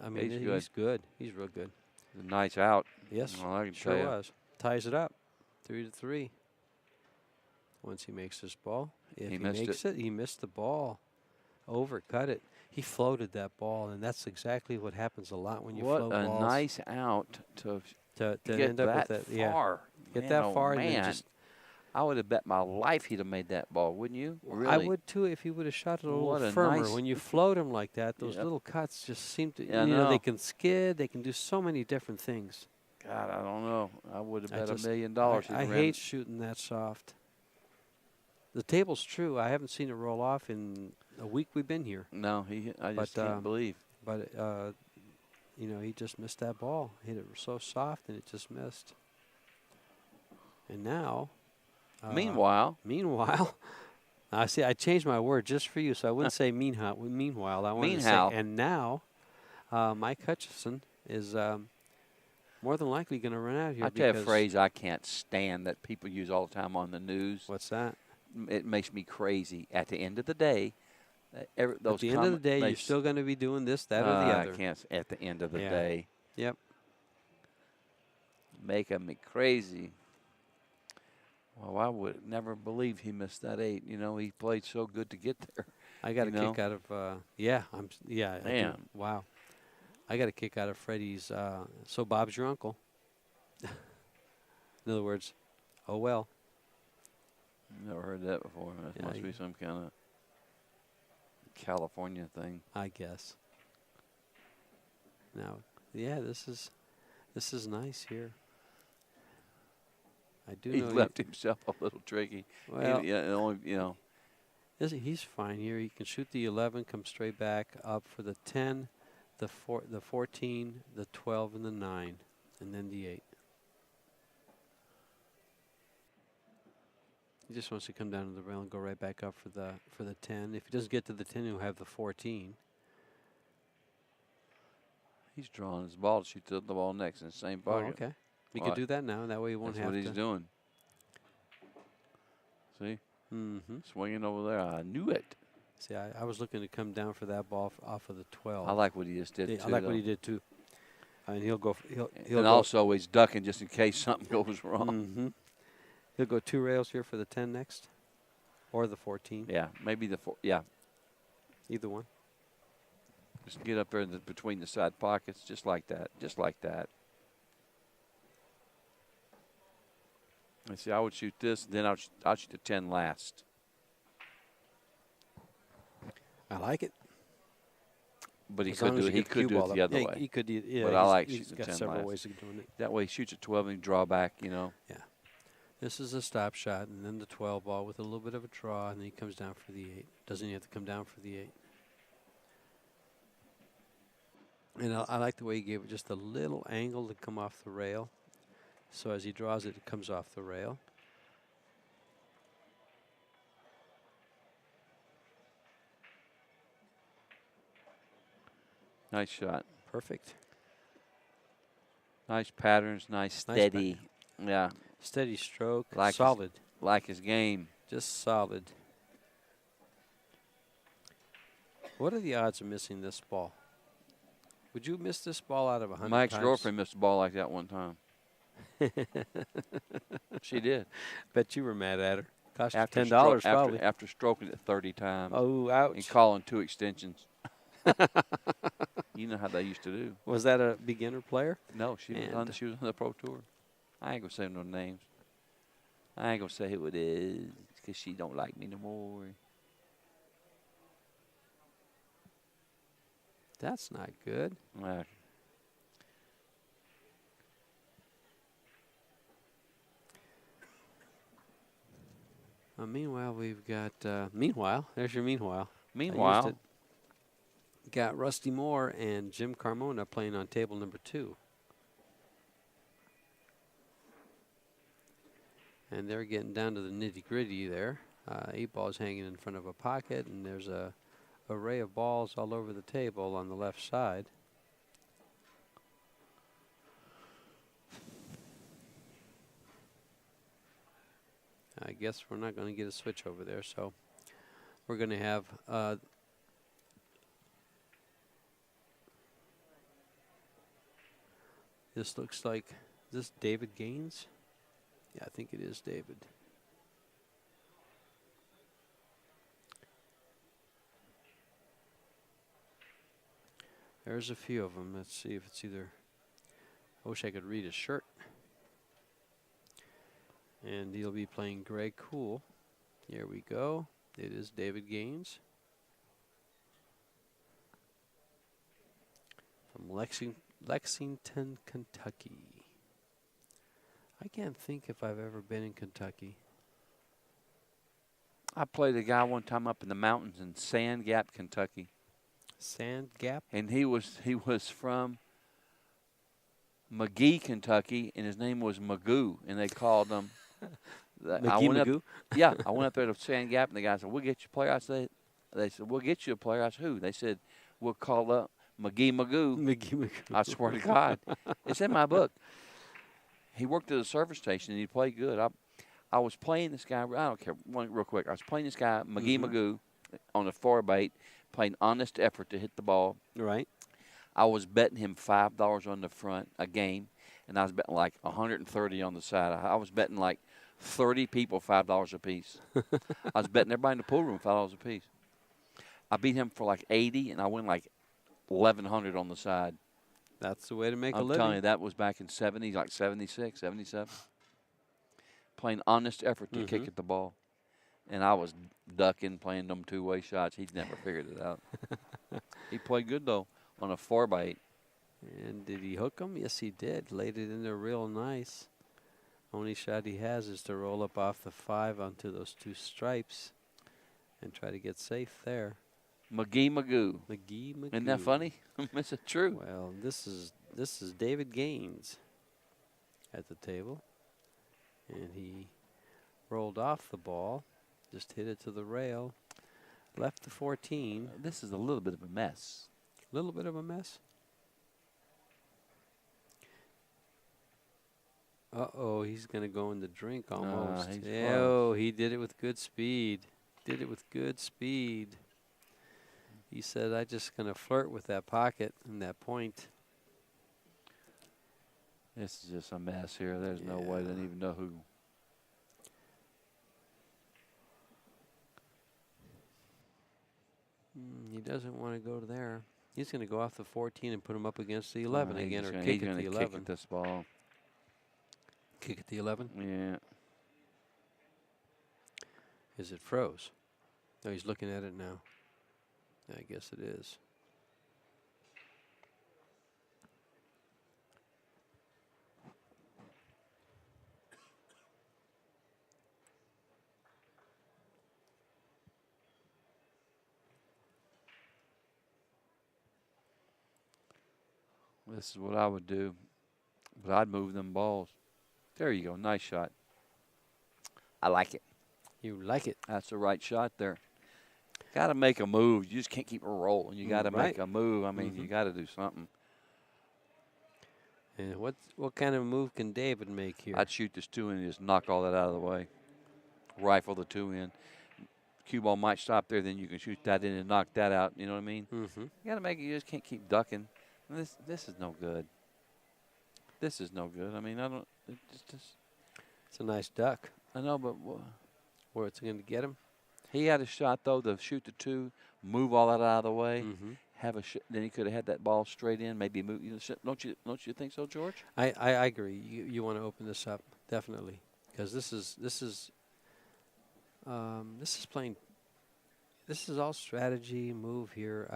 good. He's real good. It's a nice out. Yes, well, I can sure tell you. was. Ties it up, 3-3. Once he makes this ball, if he makes it, he missed the ball. Overcut it. He floated that ball, and that's exactly what happens a lot when you float balls. What a nice out to get end up that with that far. Yeah. Get man, that oh far, man. and then just. I would have bet my life he'd have made that ball, wouldn't you? Really? I would too if he would have shot it a little firmer. When you float him like that, those little cuts just seem to, you know, they can skid. They can do so many different things. God, I don't know. I would have bet $1 million. I hate shooting that soft. The table's true. I haven't seen it roll off in a week we've been here. No, I just can't believe. But, you know, he just missed that ball. Hit it so soft, and it just missed. And now... Meanwhile, I see. I changed my word just for you, so I wouldn't say meanwhile. I wanted to say, and now, Mike Hutchison is more than likely going to run out here. I tell you a phrase I can't stand that people use all the time on the news. What's that? It makes me crazy. At the end of the day, you're still going to be doing this, that, or the other. I can't. At the end of the day. Yep. Making me crazy. Well, I would never believe he missed that 8. You know, he played so good to get there. I got a kick out of Man. Wow. I got a kick out of Freddie's so Bob's your uncle. In other words, oh well. Never heard that before. That must be some kind of California thing. I guess. Now, this is nice here. I do. He left himself a little tricky. Well, he's fine here. He can shoot the 11, come straight back up for the 10, the 14, the 12, and the 9, and then the 8. He just wants to come down to the rail and go right back up for the 10. If he doesn't get to the 10, he'll have the 14. He's drawing his ball to shoot the ball next in the same pocket. Oh, okay. We could do that now, and that way he won't have to. That's what he's doing. See? Swinging over there. I knew it. See, I was looking to come down for that ball off of the 12. I like what he just did, too. I like what he did, too. And he'll go. And also he's ducking just in case something goes wrong. He'll go 2 rails here for the 10 next, or the 14. Yeah, maybe the 4. Yeah. Either one. Just get up there between the side pockets, just like that. Just like that. I see. I would shoot this, then I'll shoot the 10 last. I like it. But he As long could as do you it. He get the could cue do it ball the up. other Yeah, way. he could. Yeah, But I like he's shooting got 10 several last. ways of doing it. That way he shoots a 12 and draw back, you know. Yeah. This is a stop shot, and then the 12 ball with a little bit of a draw, and then he comes down for the 8. Doesn't he have to come down for the 8? And I like the way he gave it just a little angle to come off the rail. So as he draws it, it comes off the rail. Nice shot. Perfect. Nice patterns, nice steady. Yeah. Steady stroke, Like solid. Like his game. Just solid. What are the odds of missing this ball? Would you miss this ball out of 100 My times? ex-girlfriend missed a ball like that one time. She did. Bet you were mad at her. Cost you After $10 probably. After stroking it 30 times. Oh, ouch. And calling 2 extensions. You know how they used to do. Was that a beginner player? No, she was on the Pro Tour. I ain't going to say no names. I ain't going to say who it is because she don't like me no more. That's not good. Meanwhile, we've got, there's your meanwhile. Meanwhile. Got Rusty Moore and Jim Carmona playing on table number 2. And they're getting down to the nitty-gritty there. 8 balls hanging in front of a pocket, and there's a array of balls all over the table on the left side. I guess we're not going to get a switch over there, so we're going to have this looks like, is this David Gaines? Yeah, I think it is David. There's a few of them. Let's see if it's either, I wish I could read his shirt. And he'll be playing Greg Cool. Here we go. It is David Gaines from Lexington, Kentucky. I can't think if I've ever been in Kentucky. I played a guy one time up in the mountains in Sand Gap, Kentucky. Sand Gap? And he was from McGee, Kentucky, and his name was Magoo, and they called him. Magoo? Yeah, I went up there to Sand Gap, and the guy said, "We'll get you a player." They said, "We'll get you a player." I said, "Who?" They said, "We'll call up McGee Magoo." McGee Magoo. I swear to God, it's in my book. He worked at a service station, and he played good. I was playing this guy. I don't care. Real quick, I was playing this guy McGee Magoo on a 4-bait, playing honest effort to hit the ball. Right. I was betting him $5 on the front a game, and I was betting like 130 on the side. I was betting like 30 people $5 a piece. I was betting everybody in the pool room $5 a piece. I beat him for like 80, and I won like 1,100 on the side. That's the way to make a living. I'm telling you, that was back in 70, like 76, 77. Playing honest effort to kick at the ball. And I was ducking, playing them 2-way shots. He'd never figured it out. He played good, though, on a 4-by-8. And did he hook him? Yes, he did. Laid it in there real nice. Only shot he has is to roll up off the 5 onto those 2 stripes and try to get safe there. McGee Magoo. McGee Magoo. Isn't that funny? Is it true? Well, this is David Gaines at the table. And he rolled off the ball, just hit it to the rail, left the 14. This is a little bit of a mess. A little bit of a mess? Uh-oh, he's going to go in the drink almost. Oh, he did it with good speed. Did it with good speed. He said, I'm just going to flirt with that pocket and that point. This is just a mess here. There's no way. They don't even know who. He doesn't want to go to there. He's going to go off the 14 and put him up against the 11 again, or kick at the 11. Kick at this ball. Kick at the 11? Yeah. Is it froze? No, he's looking at it now. I guess it is. This is what I would do, but I'd move them balls. There you go. Nice shot. I like it. You like it. That's the right shot there. Got to make a move. You just can't keep it rolling. You got to Right. make a move. I mean, you got to do something. And what kind of move can David make here? I'd shoot this 2 in and just knock all that out of the way. Rifle the 2 in. Cue ball might stop there, then you can shoot that in and knock that out. You know what I mean? Mm-hmm. You got to make it. You just can't keep ducking. This is no good. This is no good. I mean, I don't. It's a nice duck. I know, but Where it's going to get him? he had a shot though to shoot the 2, move all that out of the way, Mm-hmm. have a then he could have had that ball straight in, maybe move. You know, don't you think so, George? I agree. You want to open this up definitely, because this is playing. This is all strategy move here.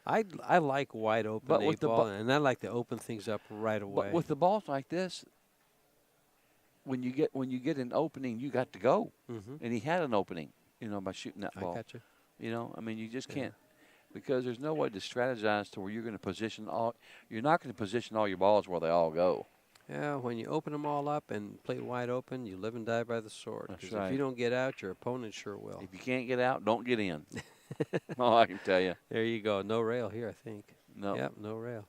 I like wide open But with the ball, and I like to open things up right away. But with the balls like this, when you get an opening, you got to go. Mm-hmm. And he had an opening, you know, by shooting that ball. I got you. You know, I mean, you just can't, because there's no way to strategize to where you're going to position all. You're not going to position all your balls where they all go. Yeah, when you open them all up and play wide open, you live and die by the sword. That's 'Cause right. if you don't get out, your opponent sure will. If you can't get out, don't get in. Oh, I can tell you. There you go. No rail here, I think. No. Yep, no rail.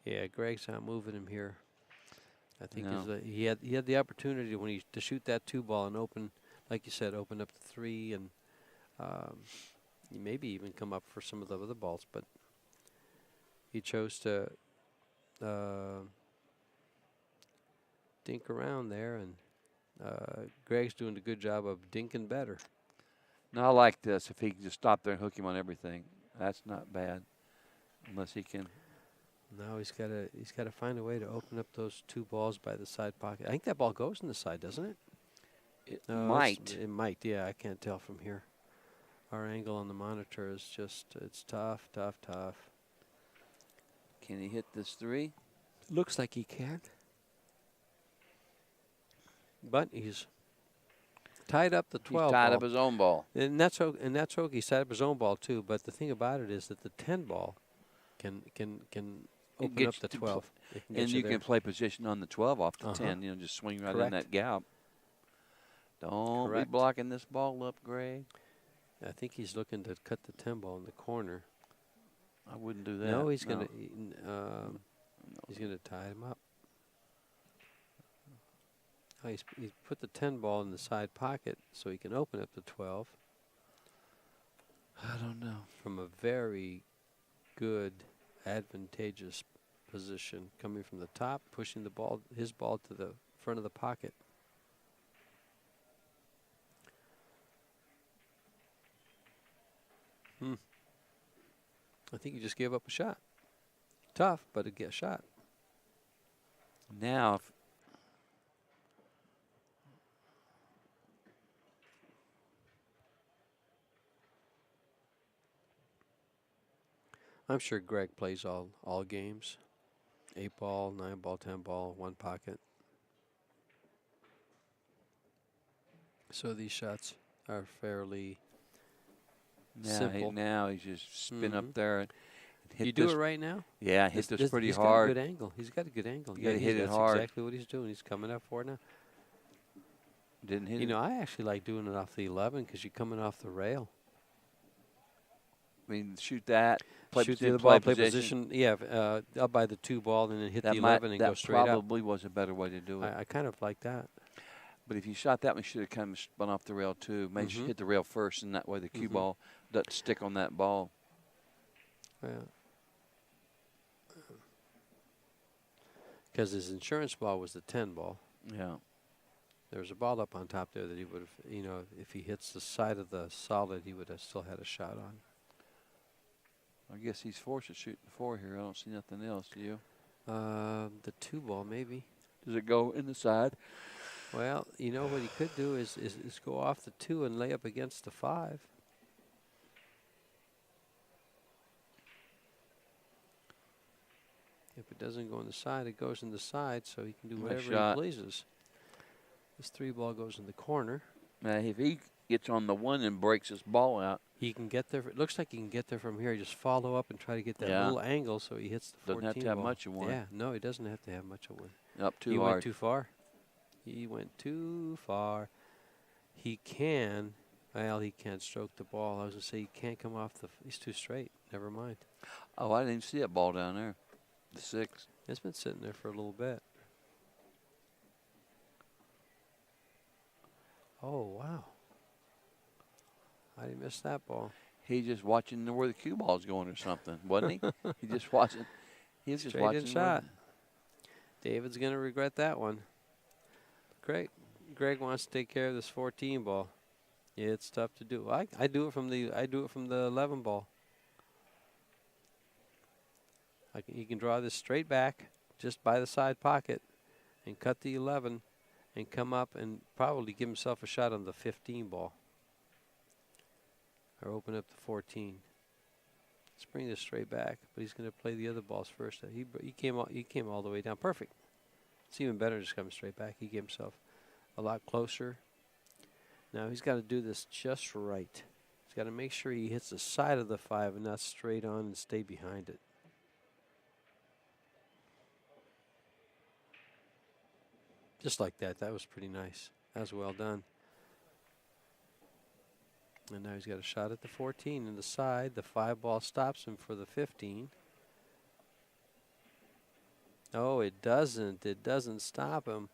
Yeah, Greg's not moving him here. I think No. he had the opportunity when to shoot that 2 ball and open, like you said, open up the 3 and maybe even come up for some of the other balls, but he chose to dink around there, and Greg's doing a good job of dinking better. No, I like this. If he can just stop there and hook him on everything, that's not bad. Unless he can. Now he's got to find a way to open up those 2 balls by the side pocket. I think that ball goes in the side, doesn't it? It No, might. It might. Yeah, I can't tell from here. Our angle on the monitor is it's tough. Can he hit this 3? Looks like he can. But he's tied up the 12 He's tied ball. up his own ball. And that's okay. He's tied up his own ball too. But the thing about it is that the 10 ball can open gets up the you to 12. It can get And you there. can play position on the 12 off the Uh-huh. 10. You know, just swing right in Correct. that gap. Don't Correct. be blocking this ball up, Greg. I think he's looking to cut the 10 ball in the corner. I wouldn't do that. No, he's No. gonna tie him up. Oh, he's put the 10 ball in the side pocket so he can open up the 12 I don't know. from a very good, advantageous position, coming from the top, pushing his ball to the front of the pocket. I think he just gave up a shot. Tough, but a get shot. Now, if I'm sure Greg plays all games. 8 ball, 9 ball, 10 ball, 1 pocket. So these shots are fairly simple. now he's just spin Mhm. up there and hit You do this. it right now? Yeah, hit this pretty he's hard. got a good angle. He's got a good angle. You gotta hit it that's hard. exactly what he's doing. He's coming up for it now. Didn't hit You it. know, I actually like doing it off the 11 because you're coming off the rail. I mean, shoot that. Play Shoot the then other ball, play position. Yeah, up by the 2 ball and then hit the 11 and go straight up. That probably was a better way to do it. I kind of like that. But if you shot that one, you should have kind of spun off the rail too. Maybe you should hit the rail first, and that way the cue Mhm. ball doesn't stick on that ball. Yeah. Because his insurance ball was the 10 ball. Yeah. There was a ball up on top there that he would have, you know, if he hits the side of the solid, he would have still had a shot on. I guess he's forced to shoot the 4 here. I don't see nothing else. Do you? The 2 ball, maybe. Does it go in the side? Well, you know what he could do is go off the 2 and lay up against the 5. If it doesn't go on the side, it goes in the side, so he can do whatever he pleases. This 3 ball goes in the corner. Now, if he gets on the 1 and breaks his ball out, he can get there. It looks like he can get there from here. Just follow up and try to get that little angle so he hits the 14 ball. Doesn't have to have much of one. Yeah, no, he doesn't have to have much of one. Up too hard. He went too far. He went too far. He can. Well, he can't stroke the ball. I was going to say he can't come off the. He's too straight. Never mind. Oh, I didn't even see that ball down there. The 6. It's been sitting there for a little bit. Oh, wow. I didn't miss that ball. He's just watching where the cue ball's going or something, wasn't he? He's just watching. He's just watching. Shot. David's going to regret that one. Greg wants to take care of this 14 ball. Yeah, it's tough to do. I do it from the 11 ball. He can draw this straight back just by the side pocket and cut the 11 and come up and probably give himself a shot on the 15 ball. Or open up the 14. Let's bring this straight back, but he's going to play the other balls first. He came all the way down. Perfect. It's even better just coming straight back. He gave himself a lot closer. Now he's got to do this just right. He's got to make sure he hits the side of the 5 and not straight on and stay behind it. Just like that. That was pretty nice. That was well done. And now he's got a shot at the 14 in the side. The 5 ball stops him for the 15. Oh, it doesn't. It doesn't stop him.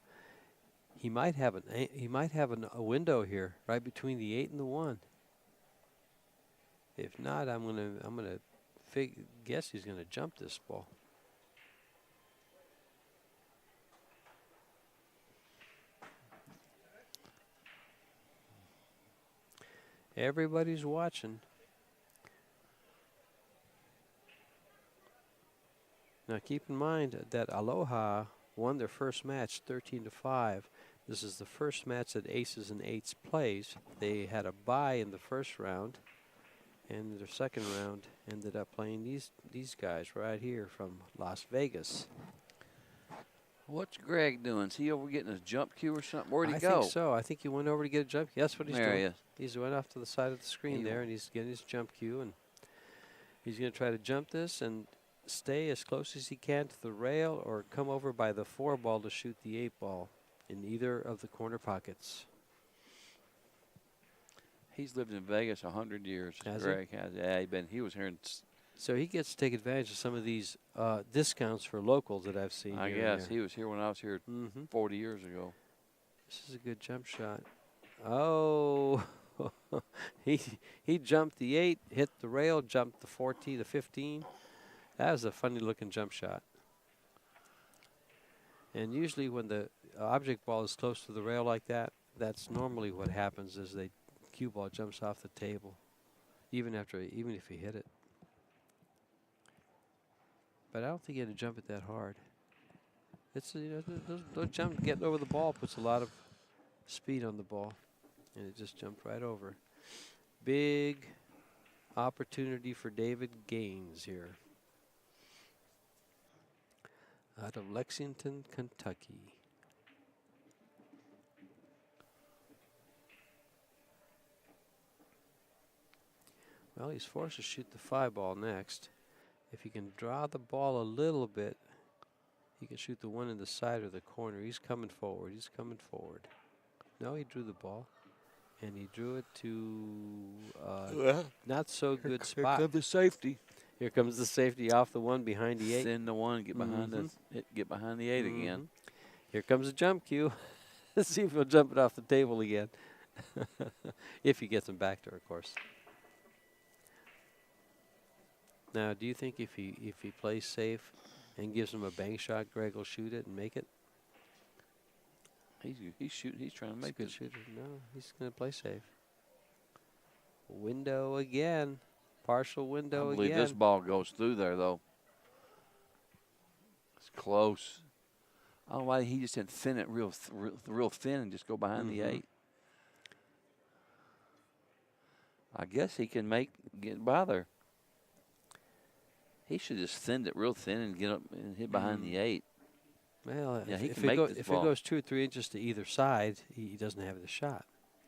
He might have a window here, right between the 8 and the 1. If not, I'm gonna guess he's gonna jump this ball. Everybody's watching. Now keep in mind that Aloha won their first match 13-5. This is the first match that Aces and 8's plays. They had a bye in the first round, and their second round ended up playing these guys right here from Las Vegas. What's Greg doing? Is he over getting his jump cue or something? Where'd he go? I think so. I think he went over to get a jump cue. That's what he's doing. There he is. He's went off to the side of the screen there, and he's getting his jump cue, and he's going to try to jump this and stay as close as he can to the rail or come over by the 4 ball to shoot the 8 ball in either of the corner pockets. He's lived in Vegas 100 years. Has Greg has. Yeah, he was here. So he gets to take advantage of some of these discounts for locals that I've seen. I guess he was here when I was here 40 years ago. This is a good jump shot. Oh, he jumped the 8, hit the rail, jumped the 14, the 15. That was a funny looking jump shot. And usually when the object ball is close to the rail like that, that's normally what happens is the cue ball jumps off the table, even if he hit it. But I don't think he had to jump it that hard. It's those jump getting over the ball puts a lot of speed on the ball, and it just jumped right over. Big opportunity for David Gaines here. Out of Lexington, Kentucky. Well, he's forced to shoot the 5 ball next. If he can draw the ball a little bit, he can shoot the 1 in the side or the corner. He's coming forward. He's coming forward. No, he drew the ball, and he drew it to not so good spot. Here comes the safety. Here comes the safety off the 1 behind the 8. Send the 1, get behind get behind the 8 again. Here comes the jump cue. Let's see if he'll jump it off the table again. If he gets him back there, of course. Now, do you think if he plays safe and gives him a bank shot, Greg will shoot it and make it? He's shooting. He's trying to make it. Shooter. No, he's going to play safe. Window again. Partial window again. I believe this ball goes through there, though. It's close. I don't know why he just didn't thin it real thin and just go behind the 8. I guess he can get by there. He should just thinned it real thin and get up and hit behind the 8. Well, yeah, if it goes 2 or 3 inches to either side, he doesn't have the shot.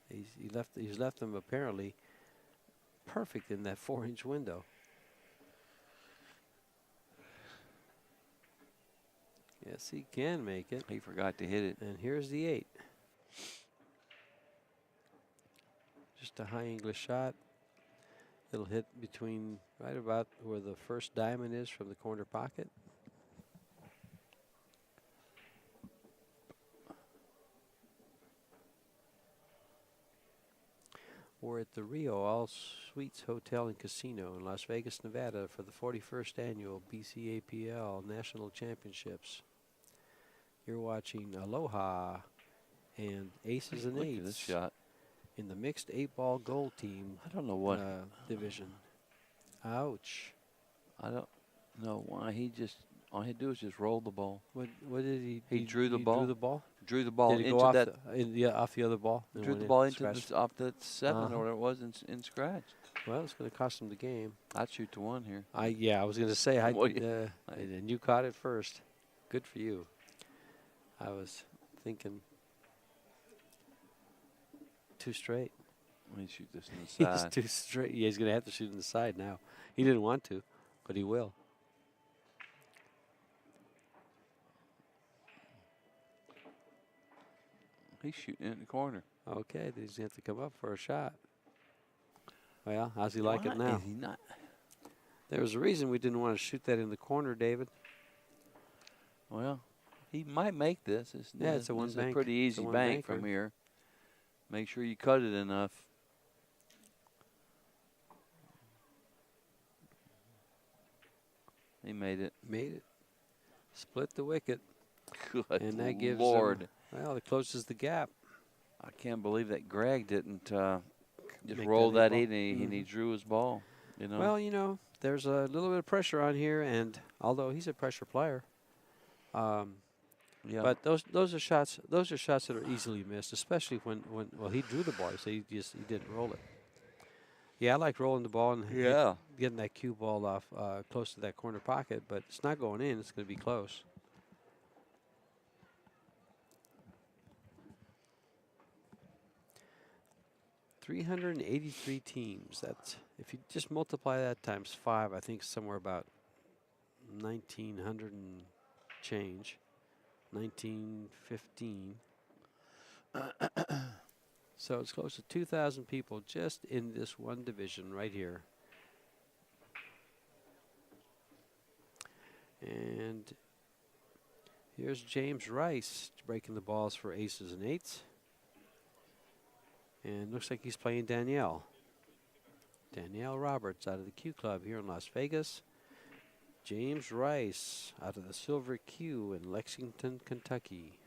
He's left them apparently perfect in that 4-inch window. Yes, he can make it. He forgot to hit it. And here's the 8. Just a high English shot. It'll hit between right about where the first diamond is from the corner pocket. We're at the Rio All Suites Hotel and Casino in Las Vegas, Nevada for the 41st annual BCAPL National Championships. You're watching Aloha and Aces and 8's. Look at this shot. In the mixed 8-ball gold team. I don't know what division. Ouch. I don't know why all he do is just roll the ball. What did he? He drew the ball. Drew the ball. Drew the ball did it into go off that. Off the other ball. Drew the ball into off the 7 or whatever it was in scratch. Well, it's going to cost him the game. I'd shoot the 1 here. I was going to say and you caught it first. Good for you. I was thinking 2 straight. Let me shoot this in the side. He's 2 straight. Yeah, he's going to have to shoot in the side now. He didn't want to, but he will. He's shooting in the corner. Okay, then he's going to have to come up for a shot. Well, how's he like it now? Is he not? There was a reason we didn't want to shoot that in the corner, David. Well, he might make this. It's a one bank. It's a pretty easy bank from here. Make sure you cut it enough. He made it. Made it. Split the wicket. Good and that gives Lord. him, well, it closes the gap. I can't believe that Greg didn't just roll that in and he drew his ball. You know. Well, you know, there's a little bit of pressure on here, and although he's a pressure player, yeah. But those are shots. Those are shots that are easily missed, especially when he drew the ball, so he didn't roll it. Yeah, I like rolling the ball and getting that cue ball off close to that corner pocket, but it's not going in. It's going to be close. $383 teams. That's, if you just multiply that times 5, I think somewhere about 1,900 and change. 1915. So it's close to 2,000 people just in this one division right here. And here's James Rice breaking the balls for Aces and 8's. And looks like he's playing Danielle. Danielle Roberts out of the Q Club here in Las Vegas. James Rice out of the Silver Q in Lexington, Kentucky.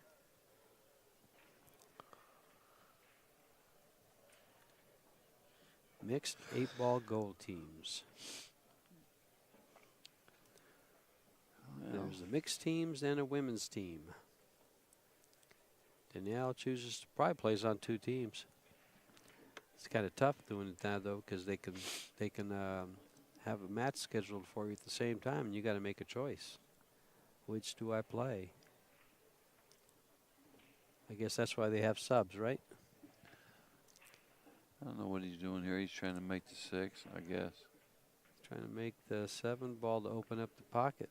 Mixed 8-ball gold teams. Well, there's a mixed teams and a women's team. Danielle chooses to probably plays on 2 teams. It's kind of tough doing it now though, because they can have a match scheduled for you at the same time, and you got to make a choice. Which do I play? I guess that's why they have subs, right? I don't know what he's doing here. He's trying to make the 6, I guess. Trying to make the 7 ball to open up the pocket.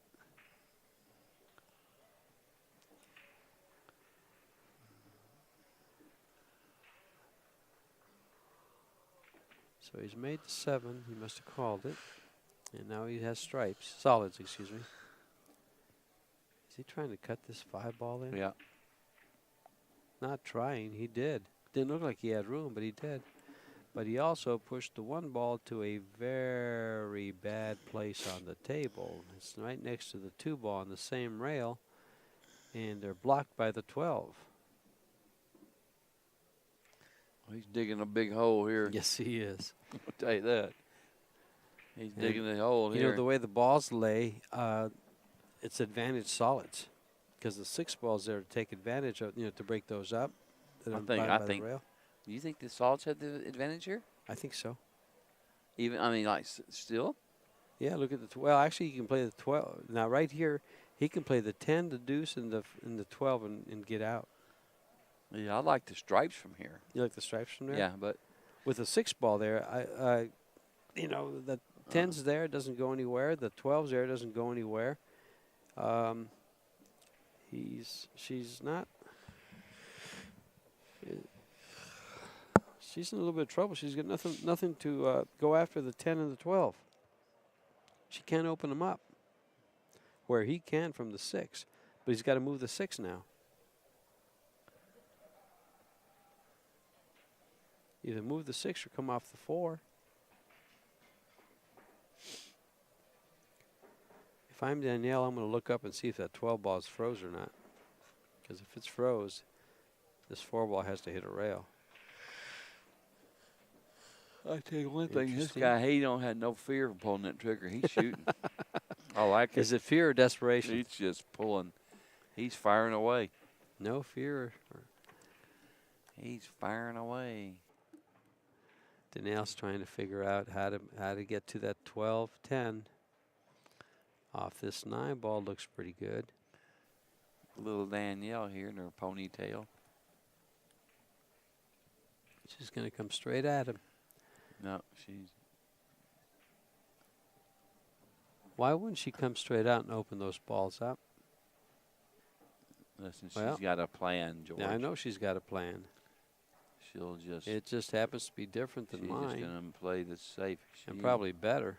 So he's made the 7. He must have called it. And now he has stripes. Solids, excuse me. Is he trying to cut this 5 ball in? Yeah. Not trying. He did. Didn't look like he had room, but he did. But he also pushed the 1 ball to a very bad place on the table. It's right next to the 2 ball on the same rail. And they're blocked by the 12. He's digging a big hole here. Yes, he is. I'll tell you that. He's digging a hole here. You know, the way the balls lay, it's advantage solids. because the 6 ball's there to take advantage of, to break those up. that are I think. by I the think. rail. Do you think the Solids had the advantage here? I think so. Even, I mean, like, still? Yeah, look at the well. Actually, you can play the 12 now. Right here, he can play the 10, the deuce, and the 12, and get out. Yeah, I like the stripes from here. You like the stripes from there? Yeah, but With the 6 ball there, the 10's there, it doesn't go anywhere. The 12's there, it doesn't go anywhere. She's not. She's in a little bit of trouble. She's got nothing to go after the 10 and the 12. She can't open them up where he can from the 6, but he's got to move the 6 now. Either move the 6 or come off the 4. If I'm Danielle, I'm going to look up and see if that 12 ball is froze or not. Because if it's froze, this 4 ball has to hit a rail. I tell you one thing, this guy, he don't have no fear of pulling that trigger. He's shooting. I like it. Is it fear or desperation? He's just pulling. He's firing away. No fear. He's firing away. Danielle's trying to figure out how to get to that 12-10. Off this 9 ball looks pretty good. Little Danielle here in her ponytail. She's going to come straight at him. No, she's. Why wouldn't she come straight out and open those balls up? Listen, Well, she's got a plan, George. Yeah, I know she's got a plan. She'll just. It just happens to be different than she's mine. just going to play the safe. And probably better.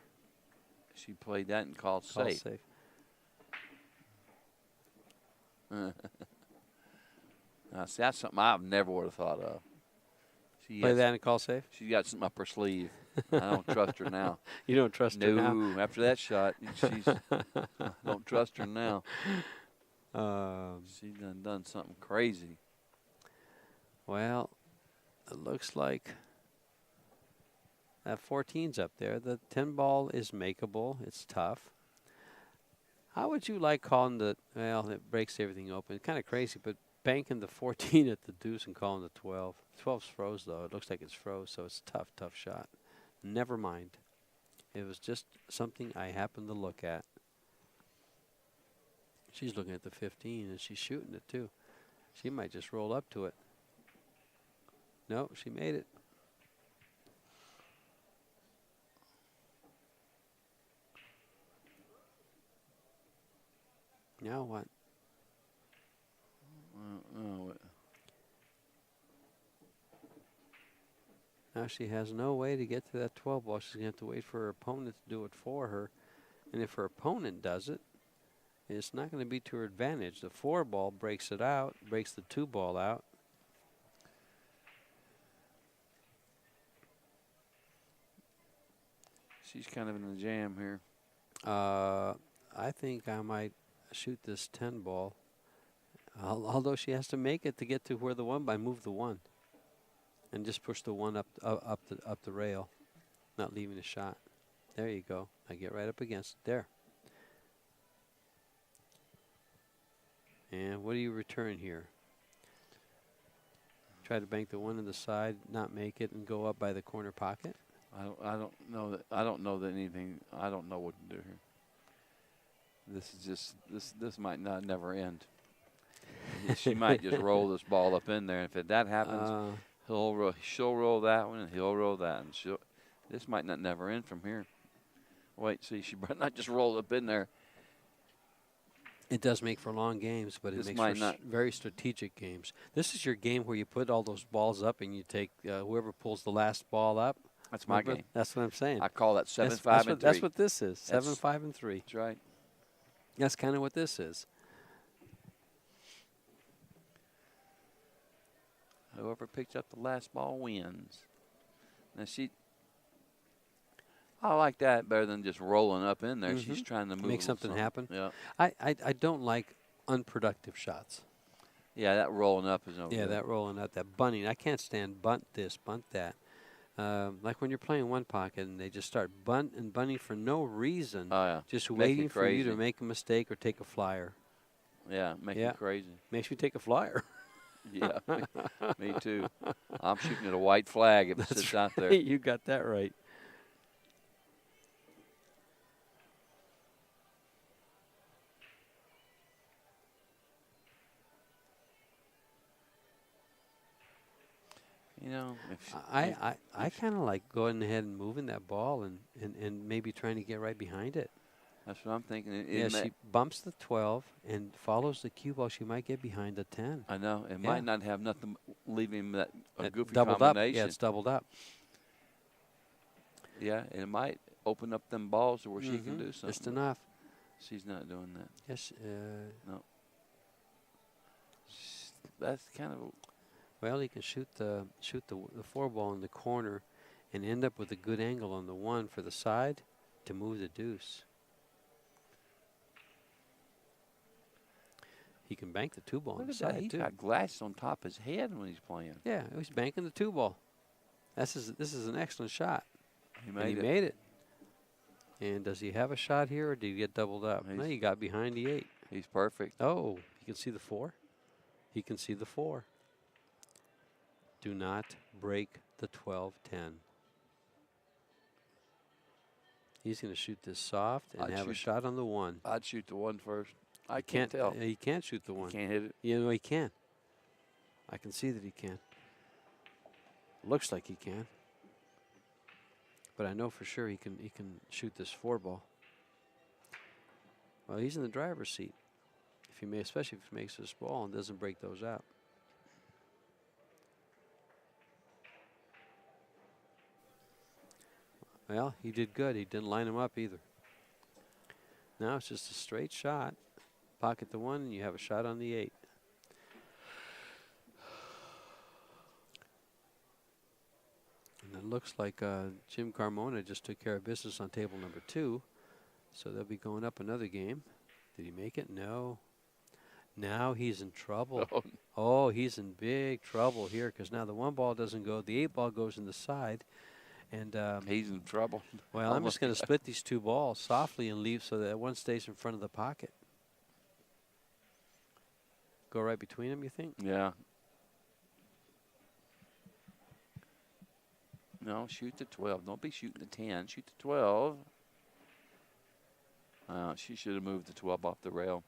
She played that and called Call safe. Now, see, that's something I never would have thought of. Play that and call safe? She's got something up her sleeve. I don't trust her now. You don't trust her now? No, after that shot, she's don't trust her now. She's done something crazy. Well, it looks like that 14's up there. The 10 ball is makeable. It's tough. How would you like calling the, well, it breaks everything open. It's kind of crazy, but banking the 14 at the deuce and calling the 12. 12's froze, though. It looks like it's froze, so it's a tough shot. Never mind. It was just something I happened to look at. She's looking at the 15, and she's shooting it, too. She might just roll up to it. No, she made it. Now what? Now she has no way to get to that 12 ball. She's going to have to wait for her opponent to do it for her. And if her opponent does it, it's not going to be to her advantage. The 4 ball breaks it out, breaks the 2 ball out. She's kind of in the jam here. I think I might shoot this 10 ball. Although she has to make it to get to where the 1 by move the 1. And just push the 1 up the rail, not leaving a shot. There you go. I get right up against it. There. And what do you return here? Try to bank the 1 in the side, not make it, and go up by the corner pocket. I don't know that. I don't know that anything. I don't know what to do here. This is just this might not never end. She might just roll this ball up in there. If that happens. She'll roll that one, and he'll roll that, and this might not never end from here. Wait, see, she might not just roll up in there. It does make for long games, but it makes for very strategic games. This is your game where you put all those balls up, and you take whoever pulls the last ball up. That's my game. That's what I'm saying. I call that 7-5 and 3. That's what this is. 7-5 and 3. That's right. That's kind of what this is. Whoever picks up the last ball wins. Now I like that better than just rolling up in there. She's trying to make something happen. Yeah. I don't like unproductive shots. Yeah, that rolling up is no good. Yeah, that rolling up, that bunting. I can't stand bunt this, bunt that. Like when you're playing 1 pocket and they just start bunting for no reason. Oh, yeah. Just waiting for you to make a mistake or take a flyer. Yeah, make you crazy. Makes me take a flyer. Yeah, me too. I'm shooting at a white flag if it sits out there. You got that right. You know, I kind of like going ahead and moving that ball and maybe trying to get right behind it. That's what I'm thinking. She bumps the 12 and follows the cue ball. She might get behind the 10. I know. It might not have nothing leaving that goofy doubled combination. Up. Yeah, it's doubled up. Yeah, and it might open up them balls to where she can do something. Just enough. She's not doing that. Yes. No. That's kind of. Well, he can shoot the 4 ball in the corner, and end up with a good angle on the 1 for the side to move the deuce. He can bank the 2 ball on the side He's too. got glass on top of his head when he's playing. Yeah, he's banking the 2 ball. This is an excellent shot. He made it. And does he have a shot here, or did he get doubled up? No, he got behind the 8. He's perfect. Oh, he can see the 4. He can see the 4. Do not break the 12-10. He's going to shoot this soft and have a shot on the 1. I'd shoot the 1 first. I can't tell. He can't shoot the 1. He can't hit it. You know, he can. I can see that he can. Looks like he can. But I know for sure he can shoot this 4 ball. Well, he's in the driver's seat. Especially if he makes this ball and doesn't break those out. Well, he did good. He didn't line him up either. Now it's just a straight shot. Pocket the 1, and you have a shot on the 8. And it looks like Jim Carmona just took care of business on table number 2. So they'll be going up another game. Did he make it? No. Now he's in trouble. Oh, he's in big trouble here because now the 1 ball doesn't go. The 8 ball goes in the side. And he's in trouble. Well, I'm just going to split these 2 balls softly and leave so that 1 stays in front of the pocket. Go right between them, you think? Yeah. No, shoot the 12. Don't be shooting the 10. Shoot the 12. She should have moved the 12 off the rail.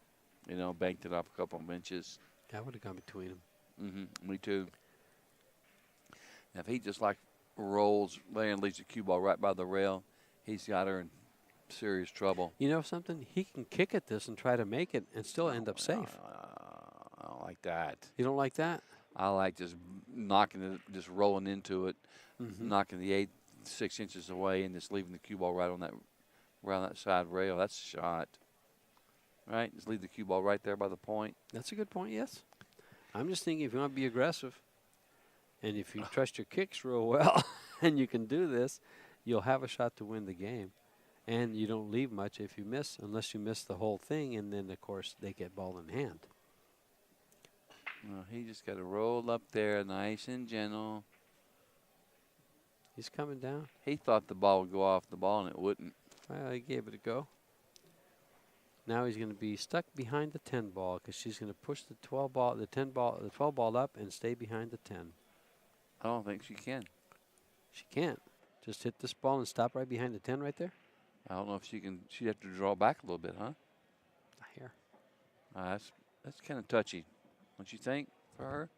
You know, banked it up a couple of inches. I would have gone between them. Mm-hmm. Me too. Now, if he just rolls there and leaves the cue ball right by the rail, he's got her in serious trouble. You know something? He can kick at this and try to make it and still end up safe. I don't like that. You don't like that? I like just knocking it, just rolling into it, knocking the 8 6 inches away, and just leaving the cue ball right on that side rail. That's a shot. Right? Just leave the cue ball right there by the point. That's a good point, yes. I'm just thinking if you want to be aggressive, and if you trust your kicks real well, and you can do this, you'll have a shot to win the game. And you don't leave much if you miss, unless you miss the whole thing, and then, of course, they get ball in hand. Well, he just got to roll up there nice and gentle. He's coming down. He thought the ball would go off the ball, and it wouldn't. Well, he gave it a go. Now he's going to be stuck behind the 10 ball because she's going to push the 12 ball, the 12 ball up and stay behind the 10. I don't think she can. She can't. Just hit this ball and stop right behind the 10 right there? I don't know if she can. She'd have to draw back a little bit, huh? Here. That's kind of touchy, don't you think, for her?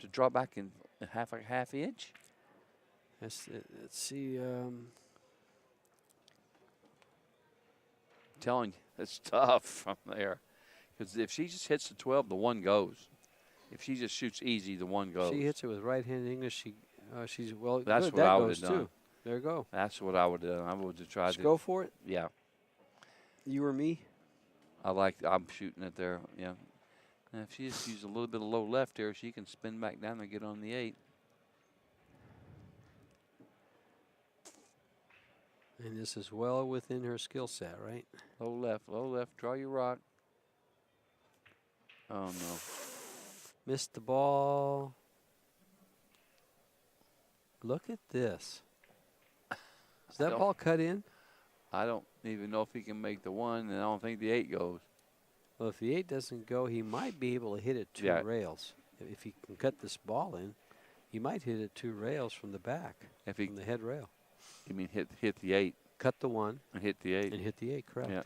To draw back in a half inch? Let's see. Telling you, it's tough from there. Because if she just hits the 12, the 1 goes. If she just shoots easy, the 1 goes. She hits it with right-handed English. She's well. That's good. what I that would goes have done. Too. There you go. That's what I would have done. I would have tried Just to go for it. Yeah. You or me? I'm shooting it there. Yeah. Now if she just uses a little bit of low left here, she can spin back down and get on the 8. And this is well within her skill set, right? Low left, draw your rock. Oh, no. Missed the ball. Look at this. Is that ball cut in? I don't even know if he can make the 1, and I don't think the 8 goes. Well, if the 8 doesn't go, he might be able to hit it 2 rails. If he can cut this ball in, he might hit it 2 rails from the back, from the head rail. You mean hit the 8? Cut the 1. And hit the 8. And hit the 8, correct. Yeah.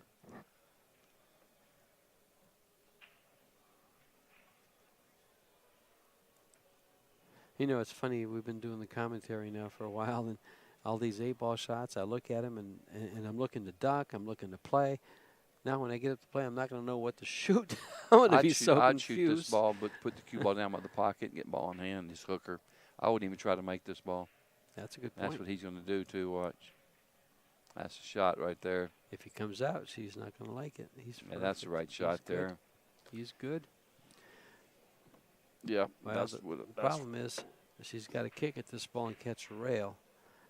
You know, it's funny, we've been doing the commentary now for a while, and all these 8-ball shots, I look at them, and I'm looking to duck, I'm looking to play. Now when I get up to play, I'm not going to know what to shoot. I'm going to be so confused. I'd shoot this ball, but put the cue ball down by the pocket and get ball in hand, this hooker. I wouldn't even try to make this ball. That's a good point. That's what he's going to do, too, watch. That's a shot right there. If he comes out, she's not going to like it. Yeah, that's the right shot there. He's good. Yeah. Well, the problem is she's got to kick at this ball and catch a rail.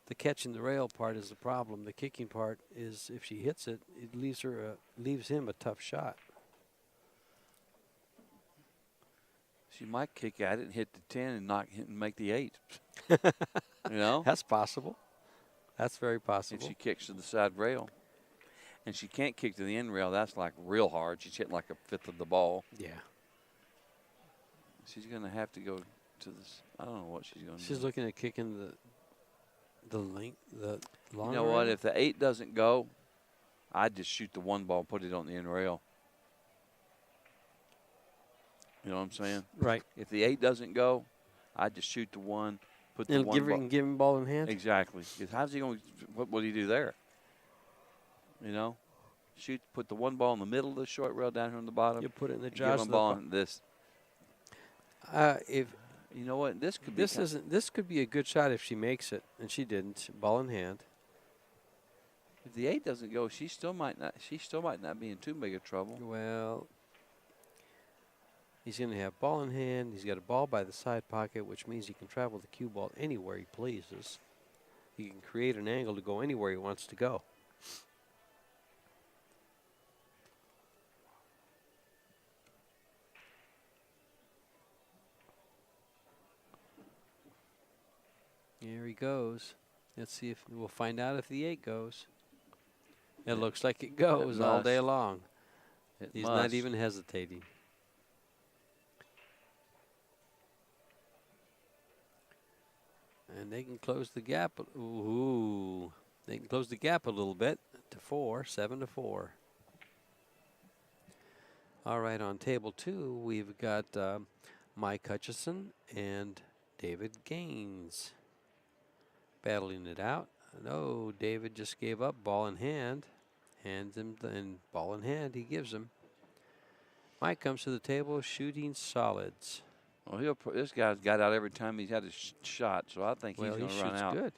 The catching the rail part is the problem. The kicking part is if she hits it, it leaves him a tough shot. She might kick at it and hit the 10 and make the 8. You know? That's possible. That's very possible. If she kicks to the side rail. And she can't kick to the end rail, that's like real hard. She's hitting like a fifth of the ball. Yeah. She's going to have to go to this. I don't know what she's going to do. She's looking at kicking the length, the long. You know what? If the 8 doesn't go, I'd just shoot the 1 ball and put it on the end rail. You know what I'm saying? Right. If the 8 doesn't go, I'd just shoot the 1, put the 1 ball. Give him ball in hand? Exactly. Because how's he going to, what will he do there? You know? Put the 1 ball in the middle of the short rail down here on the bottom. You put it in the jaws of the ball in this. If you know what, this could be a good shot if she makes it, and she didn't. Ball in hand. If the 8 doesn't go, she still might not be in too big of trouble. Well, he's going to have ball in hand. He's got a ball by the side pocket, which means he can travel the cue ball anywhere he pleases. He can create an angle to go anywhere he wants to go. Here he goes. Let's see if we'll find out if the 8 goes. It looks like it goes all day long. He's not even hesitating. And they can close the gap. Ooh, they can close the gap a little bit to 7 to 4. All right, on table 2, we've got Mike Hutchison and David Gaines battling it out. No, David just gave up. Ball in hand. Hands him, and ball in hand he gives him. Mike comes to the table shooting solids. Well, this guy's got out every time he's had a shot, so I think he's going to run out. Good.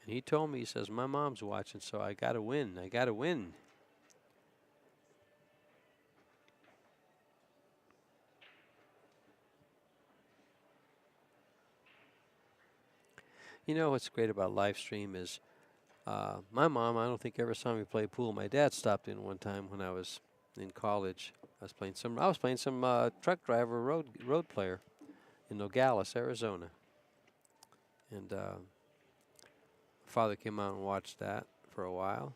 And he told me, he says, my mom's watching, so I got to win. I got to win. You know what's great about live stream is my mom, I don't think ever saw me play pool. My dad stopped in one time when I was in college. I was playing some truck driver road player in Nogales, Arizona. And father came out and watched that for a while.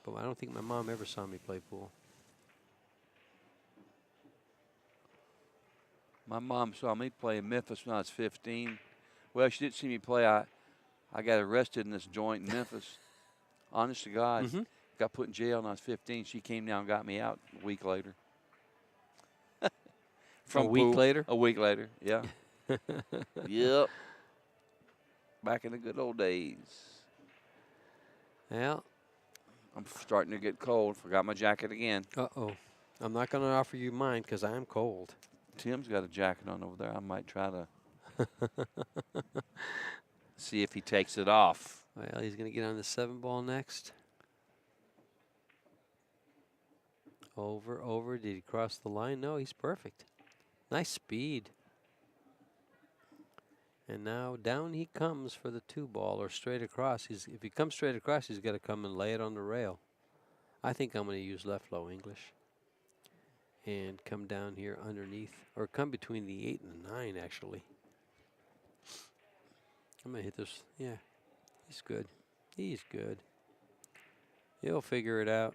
But I don't think my mom ever saw me play pool. My mom saw me play in Memphis when I was 15. Well, she didn't see me play. I got arrested in this joint in Memphis. Honest to God. Got put in jail when I was 15. She came down and got me out a week later. From a week later? A week later, yeah. Yep. Back in the good old days. Well, I'm starting to get cold. Forgot my jacket again. Uh-oh. I'm not going to offer you mine because I'm cold. Tim's got a jacket on over there. I might try to see if he takes it off. Well, he's going to get on the 7 ball next. Over. Did he cross the line? No, he's perfect. Nice speed. And now down he comes for the 2 ball or straight across. If he comes straight across, he's got to come and lay it on the rail. I think I'm going to use left low English. And come down here underneath, or come between the 8 and the 9, actually. I'm going to hit this. Yeah, he's good. He's good. He'll figure it out.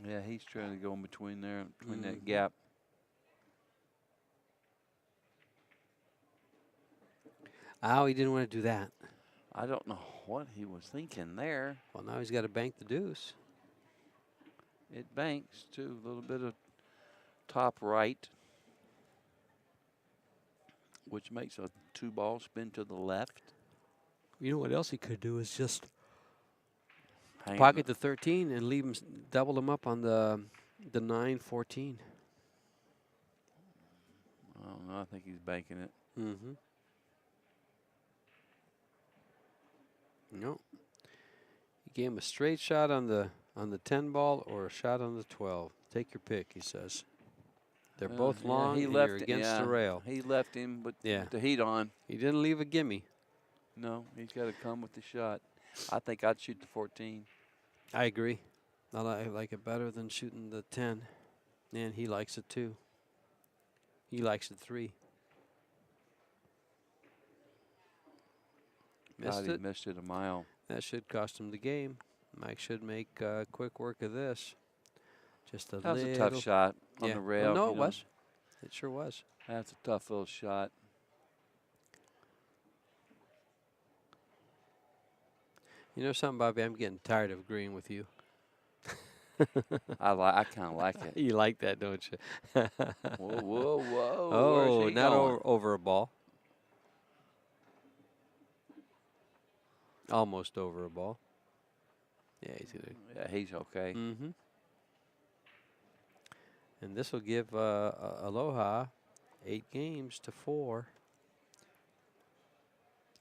Yeah, he's trying to go in between there, between that gap. Oh, he didn't want to do that. I don't know what he was thinking there. Well, now he's got to bank the deuce. It banks, too. A little bit of top right, which makes a 2-ball spin to the left. You know what else he could do is just Hang pocket the 13 and leave him, double him up on the 9-14. I don't know. I think he's banking it. Mm-hmm. No. He gave him a straight shot on the 10 ball or a shot on the 12. Take your pick, he says. They're both long. He and left you're against the yeah, rail. He left him with Yeah. the heat on. He didn't leave a gimme. No, he's got to come with the shot. I think I'd shoot the 14. I agree. I like it better than shooting the 10. And he likes it too. He likes it 3. God, he missed it a mile. That should cost him the game. Mike should make quick work of this. Just a That was little a tough shot on the rail. Well, no, it was. It sure was. That's a tough little shot. You know something, Bobby? I'm getting tired of agreeing with you. I kind of like it. You like that, don't you? Whoa, whoa, whoa. Oh, Where's he not going? over a ball. Almost over a ball. Yeah, he's gonna. Yeah, he's okay. Mm-hmm. And this will give Aloha 8 games to 4.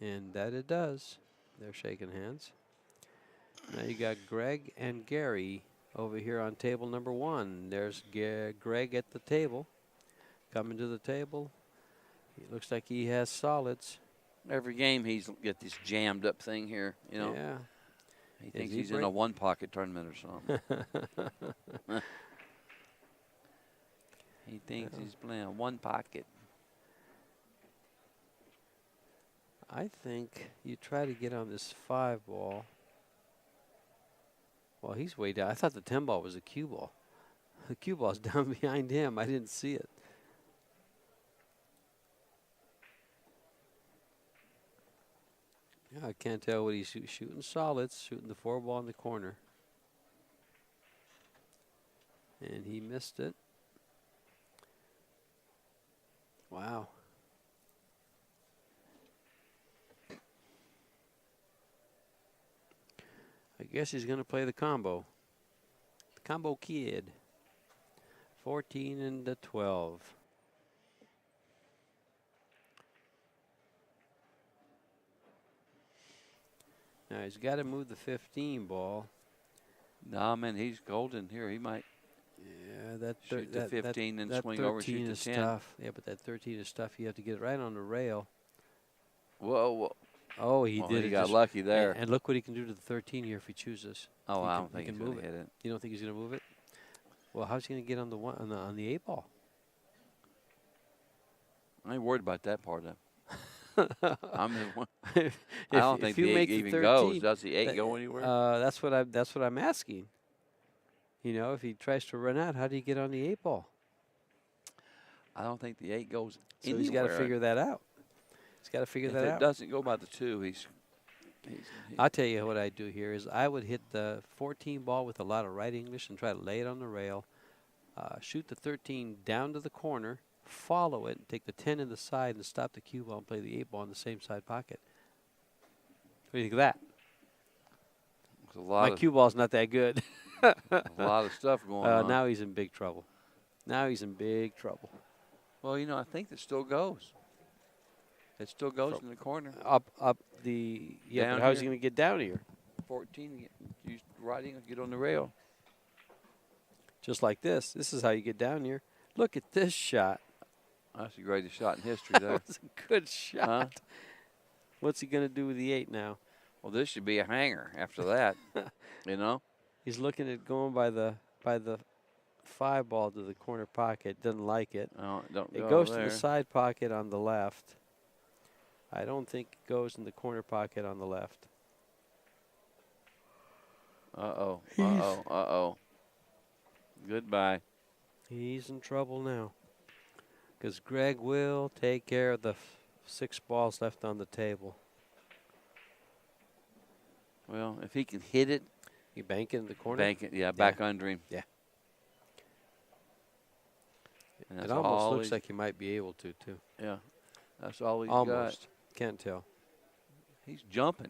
And that it does. They're shaking hands. Now you got Greg and Gary over here on table number 1. There's Greg at the table. Coming to the table. It looks like he has solids. Every game he's get this jammed up thing here, you know. Yeah. He thinks he's in a one-pocket tournament or something. He thinks he's playing one pocket. I think you try to get on this 5 ball. Well, he's way down. I thought the 10 ball was a cue ball. The cue ball's down behind him. I didn't see it. Yeah, I can't tell what he's shooting solids, shooting the 4 ball in the corner. And he missed it. Wow. I guess he's going to play the combo. The combo kid. 14 and the 12. Now he's got to move the 15 ball. No, man, he's golden here. He might Yeah, that shoot the 15 and that swing over, 13 shoot the is 10. tough. Yeah, but that 13 is tough. You have to get it right on the rail. Whoa, whoa. Oh, he Well, did. He it got just- lucky there. And look what he can do to the 13 here if he chooses. Oh, He I can- don't think he he's can going move to it. hit it. You don't think he's going to move it? Well, how's he going to get on the one on the 8 ball? I ain't worried about that part of it. I'm the If- I don't if think you the 8 make the even 13, goes. Does the 8 that- go anywhere? That's what I'm asking. You know, if he tries to run out, how do you get on the 8 ball? I don't think the 8 goes So anywhere. he's got to figure that out. He's got to figure If that it out. doesn't go by the 2, he's I'll tell you what I do here is I would hit the 14 ball with a lot of right English and try to lay it on the rail. Shoot the 13 down to the corner, follow it, take the 10 in the side and stop the cue ball and play the 8 ball in the same side pocket. What do you think of that? there's a lot My of cue ball's not that good. a lot of stuff going on. Now he's in big trouble. Now he's in big trouble. Well, you know, I think it still goes. It still goes in the corner. Up the Down but how's he here. going to get down here? 14, use riding, get on the rail. Just like this. This is how you get down here. Look at this shot. That's the greatest shot in history there. That was a good shot. Huh? What's he going to do with the 8 now? Well, this should be a hanger after that, you know? He's looking at going by the 5 ball to the corner pocket. Doesn't like it. Oh, don't It go goes there. to the side pocket on the left. I don't think it goes in the corner pocket on the left. Uh-oh, uh-oh, uh-oh. Goodbye. He's in trouble now. Because Greg will take care of the 6 balls left on the table. Well, if he can hit it. You bank it in the corner? Bank it, yeah, back under him. Yeah. And It that's almost all looks he's- like he might be able to, too. Yeah, that's all he's Almost. got. Can't tell. He's jumping.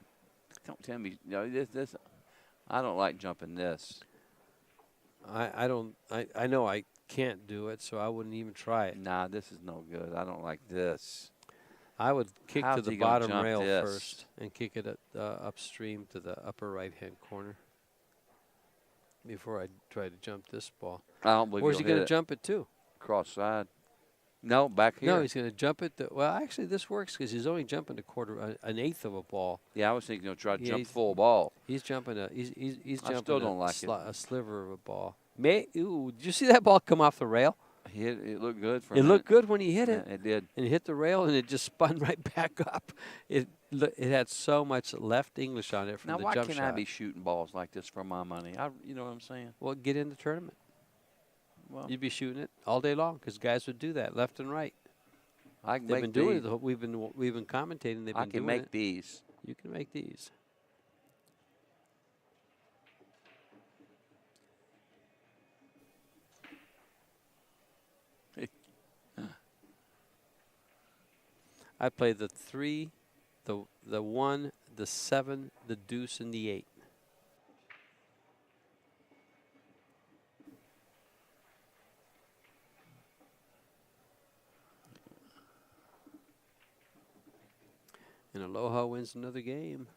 Don't tell me. No, this. I don't like jumping this. I don't. I know I can't do it, so I wouldn't even try it. Nah, this is no good. I don't like this. I would kick to How's the he gonna bottom jump rail this? first and kick it upstream to the upper right-hand corner before I try to jump this ball. I don't believe Where's he going to jump it to? Cross side. No, back here. No, he's going to jump it. Well, actually, this works because he's only jumping an eighth of a ball. Yeah, I was thinking he'll try to Yeah, jump he's- full ball. He's jumping he's I jumping still don't like it. a sliver of a ball. Ooh, did you see that ball come off the rail? It looked good for a It minute. looked good when he hit it. Yeah, it did. And it hit the rail, and it just spun right back up. It had so much left English on it from Now, the why jump can't shot. I be shooting balls like this for my money? You know what I'm saying? Well, get in the tournament. Well, You'd be shooting it all day long because guys would do that left and right. I can They've make been doing these. it. We've been commentating. They've I been can doing make it. these. You can make these. I play the 3, the 1, the 7, the deuce, and the 8. And Aloha wins another game.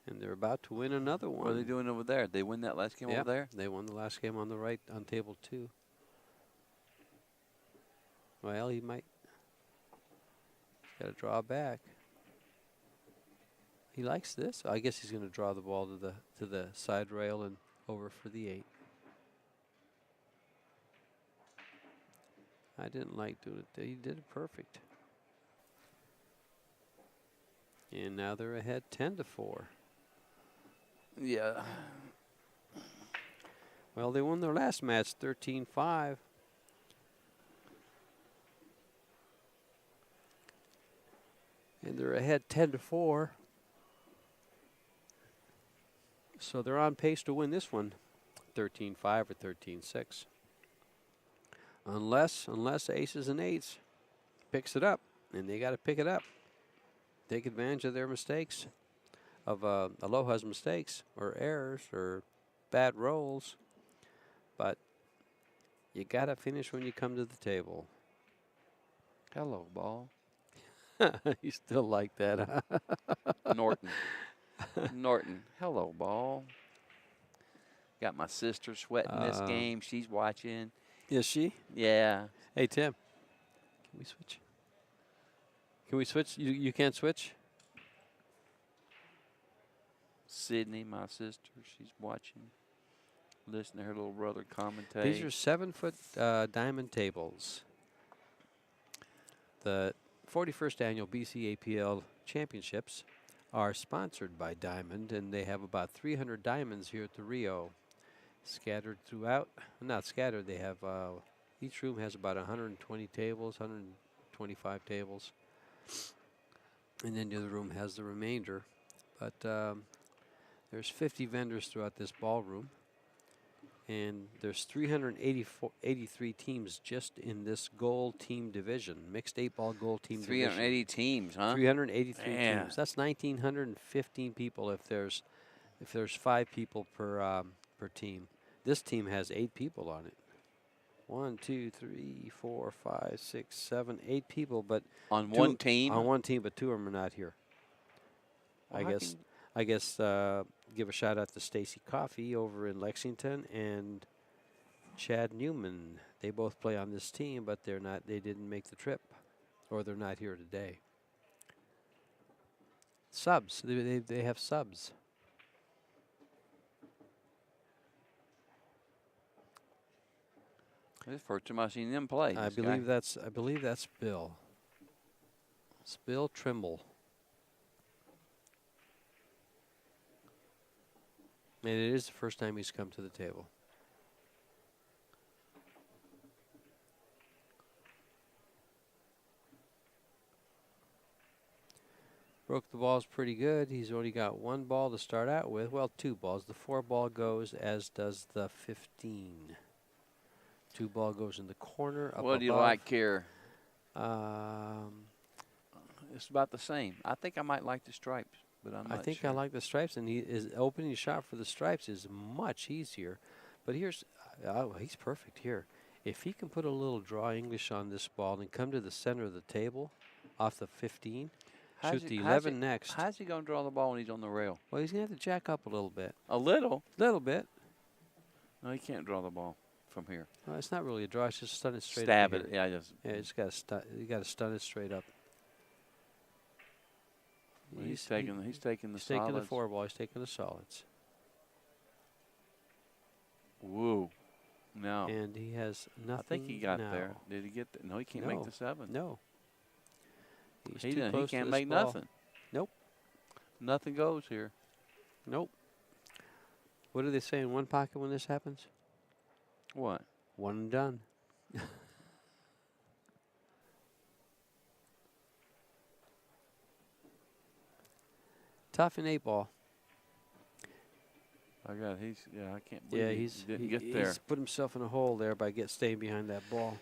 And they're about to win another one. What are they doing over there? They win that last game Yep, over there? they won the last game on the right on table 2. Well, he might. Got to draw back. He likes this. I guess he's going to draw the ball to the side rail and over for the 8. I didn't like doing it. He did it perfect. And now they're ahead 10-4. Yeah. Well, they won their last match 13-5. And they're ahead 10-4. So they're on pace to win this one 13-5 or 13-6. Unless aces and 8s picks it up, and they got to pick it up. Take advantage of their mistakes, of Aloha's mistakes or errors or bad rolls. But you got to finish when you come to the table. Hello, ball. You still like that, huh? Norton. Norton. Hello, ball. Got my sister sweating this game. She's watching. Is she? Yeah. Hey, Tim. Can we switch? Can we switch? You can't switch? Sydney, my sister, she's watching. Listen to her little brother commentate. These are 7-foot diamond tables. The 41st annual BCAPL championships are sponsored by Diamond, and they have about 300 diamonds here at the Rio, scattered throughout. Not scattered. They have each room has about 120 tables, 125 tables, and then the other room has the remainder. But there's 50 vendors throughout this ballroom, and there's 383 teams just in this gold team division, mixed 8-ball gold team 380 teams, huh? 383 Man. teams. That's 1,915 people if there's 5 people per team. This team has 8 people on it. 1, 2, 3, 4, 5, 6, 7, 8 people, but On one team? On one team, but 2 of them are not here. Well, I guess give a shout out to Stacy Coffey over in Lexington and Chad Newman. They both play on this team, but they're not. They didn't make the trip, or they're not here today. Subs. They have subs. This is the first time I've seen them play. I this guy. believe that's Bill. It's Bill Trimble. And it is the first time he's come to the table. Broke the balls pretty good. He's only got 1 ball to start out with. Well, 2 balls. The 4 ball goes, as does the 15. 2 ball goes in the corner. Up what do you above. like here? Um, It's about the same. I think I might like the stripes, but I'm not I think sure. I like the stripes, and he is opening shot for the stripes is much easier. But here's, oh, he's perfect here. If he can put a little draw English on this ball and come to the center of the table off the 15, shoot the 11 next. How's he going to draw the ball when he's on the rail? Well, he's going to have to jack up a little bit. A little? Little bit. No, he can't draw the ball from here. Well, it's not really a draw. It's just stun it straight Stab up. it. Yeah, just. Yeah, you got to stun it straight up. Well, he's taking the He's solids. taking the 4 ball. He's taking the solids. Woo. No. And he has nothing. I think he got now. there. Did he get there? No, he can't make the 7. No. He's He too close to can't this make ball. nothing. Nope. Nothing goes here. Nope. What do they say in one pocket when this happens? What? 1 and done. Tough in 8 ball. I can't believe he didn't get there. He's put himself in a hole there by staying behind that ball.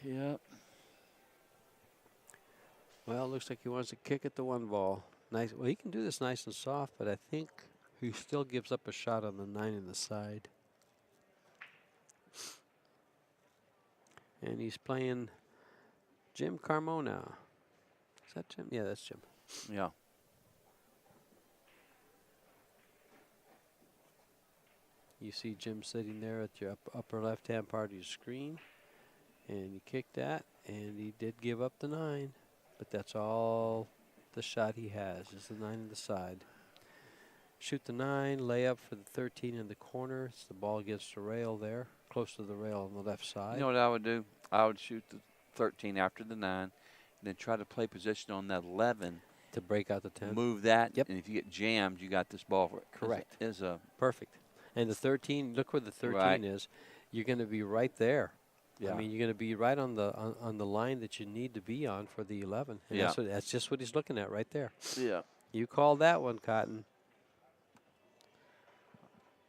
Yep. Well, it looks like he wants to kick at the 1 ball. Nice. Well, he can do this nice and soft, but I think he still gives up a shot on the 9 in the side. And he's playing Jim Carmona. Is that Jim? Yeah, that's Jim. Yeah. You see Jim sitting there at your upper left-hand part of your screen. And you kick that, and he did give up the 9. But that's all the shot he has, is the 9 in the side. Shoot the 9, lay up for the 13 in the corner. It's the ball against the rail there, close to the rail on the left side. You know what I would do? I would shoot the 13 after the 9, and then try to play position on that 11. To break out the 10. Move that, Yep. and if you get jammed, you got this ball. Correct. Is a Perfect. And the 13, look where the 13 Right. is. You're going to be right there. Yeah. I mean, you're going to be right on the line that you need to be on for the 11. And Yeah. that's just what he's looking at right there. Yeah. You called that one, Cotton.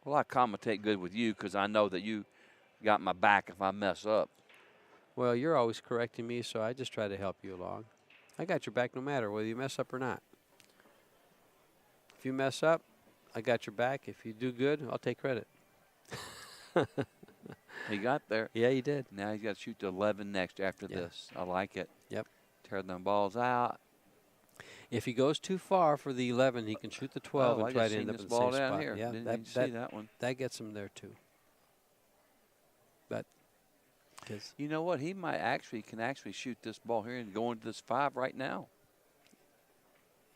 Well, I commentate good with you because I know that you got my back if I mess up. Well, you're always correcting me, so I just try to help you along. I got your back no matter whether you mess up or not. If you mess up, I got your back. If you do good, I'll take credit. He got there. Yeah, you did. Now he's got to shoot the 11 next after Yeah. this. I like it. Yep. Tear them balls out. If he goes too far for the 11, he can shoot the 12 I and try just to end seen up this in the ball same down spot. here. Yeah, Didn't even see that one. That gets him there too. But You know what? He might can actually shoot this ball here and go into this 5 right now.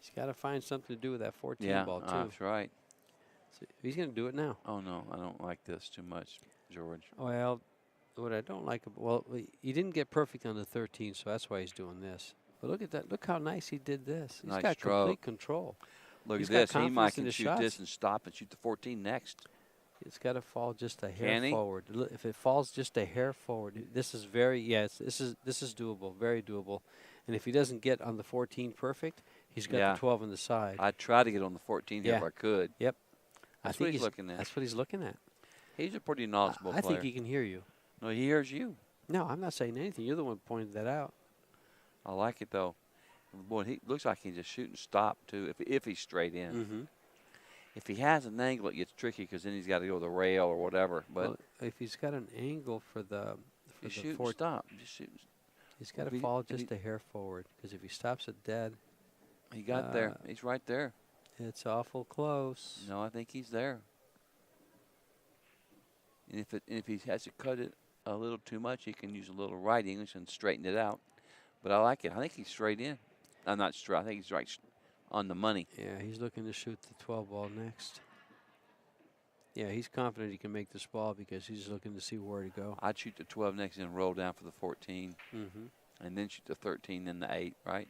he's got to find something to do with that 14 Yeah, ball too. that's right. So he's going to do it now. Oh no, I don't like this too much, George. Well, what I don't like, well, he didn't get perfect on the 13, so that's why he's doing this. But look at that. Look how nice he did this. He's Nice got stroke. complete control. Look He's at got this. He confidence might in can his shoot shots. this and stop and shoot the 14 next. It's got to fall just a hair Can he? forward. Look, if it falls just a hair forward, this is very this is doable, very doable. And if he doesn't get on the 14 perfect, he's got Yeah. the 12 on the side. I'd try to get on the 14 here Yeah. if I could. Yep. That's I think what he's looking at. That's what he's looking at. He's a pretty knowledgeable I player. think he can hear you. No, he hears you. No, I'm not saying anything. You're the one who pointed that out. I like it though. Boy, he looks like he can just shoot and stop too if he's straight in. Mm-hmm. If he has an angle, it gets tricky because then he's got to go to the rail or whatever. But Well, if he's got an angle for the just shoot and 14, stop. Just shoot. he's got If to he- fall if just he- a hair forward. Because if he stops it dead, He got there. He's right there. it's awful close. No, I think he's there. And if he has to cut it a little too much, he can use a little right English and straighten it out. But I like it. I think he's straight in. I'm not straight. I think he's right on the money. Yeah, he's looking to shoot the 12 ball next. Yeah, he's confident he can make this ball because he's looking to see where to go. I'd shoot the 12 next and roll down for the 14, Mm-hmm. and then shoot the 13 and the 8, right?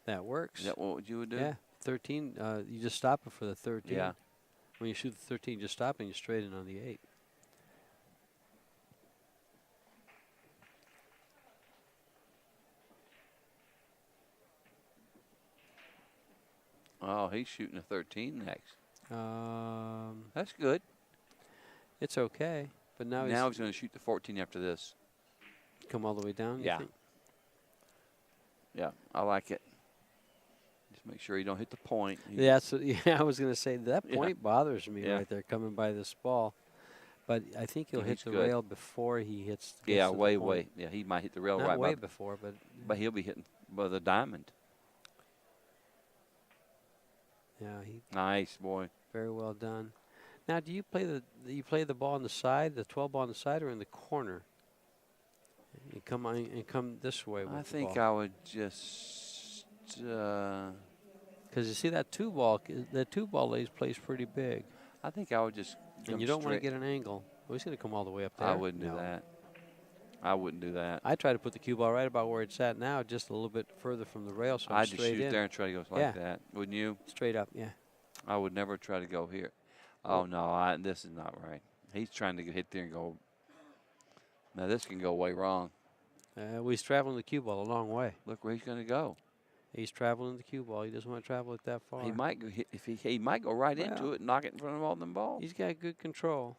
That works. Is that what you would do? Yeah, 13, you just stop it for the 13. Yeah. When you shoot the 13, just stop and you straight in on the 8. Oh, he's shooting a 13 next. Um, That's good. it's okay, but now Now he's going to shoot the 14 after this. come all the way down. Yeah. You think? Yeah, I like it. Just make sure you don't hit the point. Yeah, I was going to say that point bothers me right there, coming by this ball. But I think he'll hit the rail before he hits. Yeah, way. Yeah, he might hit the rail Not way before, but he'll be hitting by the diamond. Yeah, nice, boy. Very well done. Now, do you play the ball on the side, the 12 ball on the side, or in the corner? You come on and come this way with I the think ball. I would just. Because you see that 2-ball, that 2-ball plays pretty big. I think I would just. And you don't want to get an angle. Well, he's going to come all the way up there. I wouldn't do that. I wouldn't do that. I try to put the cue ball right about where it's at now, just a little bit further from the rail, so I'm I'd straight just shoot in. there and try to go like that. Wouldn't you? Straight up, yeah. I would never try to go here. Oh, no, this is not right. He's trying to hit there and go. Now, this can go way wrong. Well, he's traveling the cue ball a long way. Look where he's going to go. He's traveling the cue ball. He doesn't want to travel it that far. He might go he might go right into it and knock it in front of all them balls. He's got good control.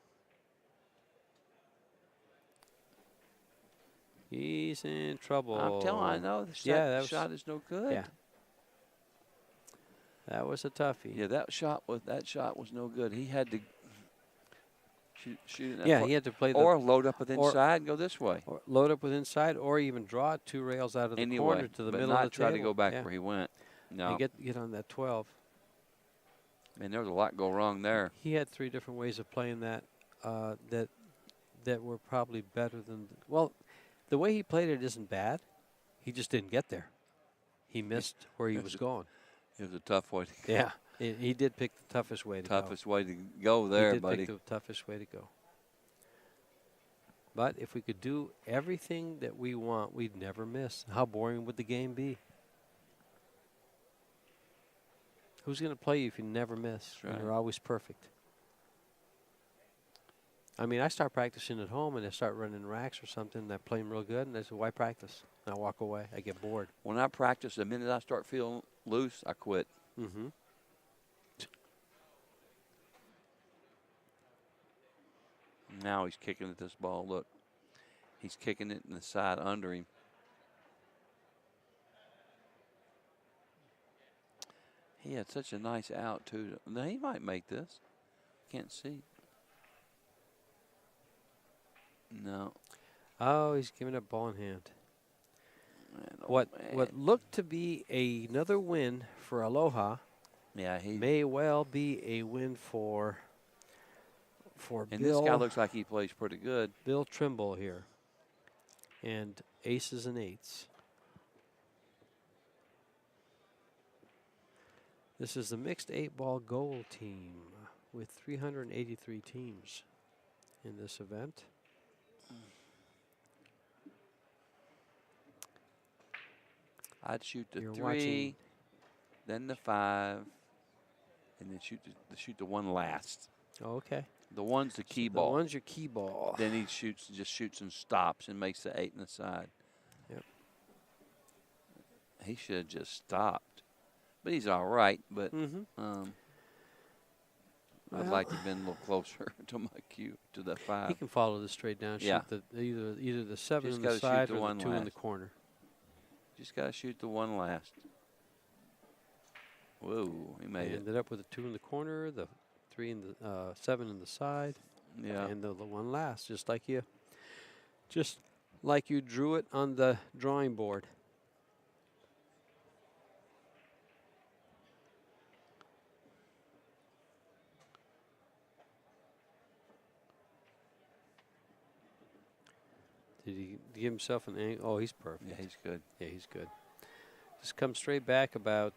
He's in trouble. I'm telling you, I know the shot is no good. Yeah. That was a toughie. Yeah, that shot was no good. He had to shoot it. Yeah, he had to play or load up with inside and go this way. Or load up with inside, or even draw 2 rails out of the corner to the middle of the try table. to go back where he went. No. And get on that 12. Man, there was a lot go wrong there. He had 3 different ways of playing that that were probably better than. Well, the way he played it isn't bad. He just didn't get there. He missed where he was going. It was a tough way to go. Yeah, he did pick the toughest way to go. Toughest way to go there, buddy. He did pick the toughest way to go. But if we could do everything that we want, we'd never miss. How boring would the game be? Who's going to play you if you never miss? Right. And you're always perfect. I mean, I start practicing at home and I start running racks or something and I play them real good and I say, why practice? And I walk away. I get bored. When I practice, the minute I start feeling loose, I quit. Mm-hmm. Now he's kicking at this ball. Look, he's kicking it in the side under him. He had such a nice out, too. Now, he might make this. Can't see. No. Oh, he's giving up ball in hand. Man, What looked to be another win for Aloha may well be a win for and Bill. This guy looks like he plays pretty good. Bill Trimble here. And aces and 8s. This is the mixed 8-ball goal team with 383 teams in this event. I'd shoot the 3, then the 5, and then shoot the 1 last. Oh, okay. The 1's the key The ball. 1's your key ball. Then he just shoots and stops and makes the 8 in the side. Yep. He should have just stopped. But he's all right. But I'd like to have been a little closer to my cue, to the 5. He can follow this straight down. Yeah. Shoot either the 7 Just on the gotta shoot side the or one the 2 in the last. corner. Just got to shoot the 1 last. Whoa, he made it. Ended up with a 2 in the corner, the 3 in the 7 in the side, Yeah. and the 1 last, just like you drew it on the drawing board. Did he give himself an angle? Oh, he's perfect. Yeah, he's good. Yeah, he's good. Just come straight back about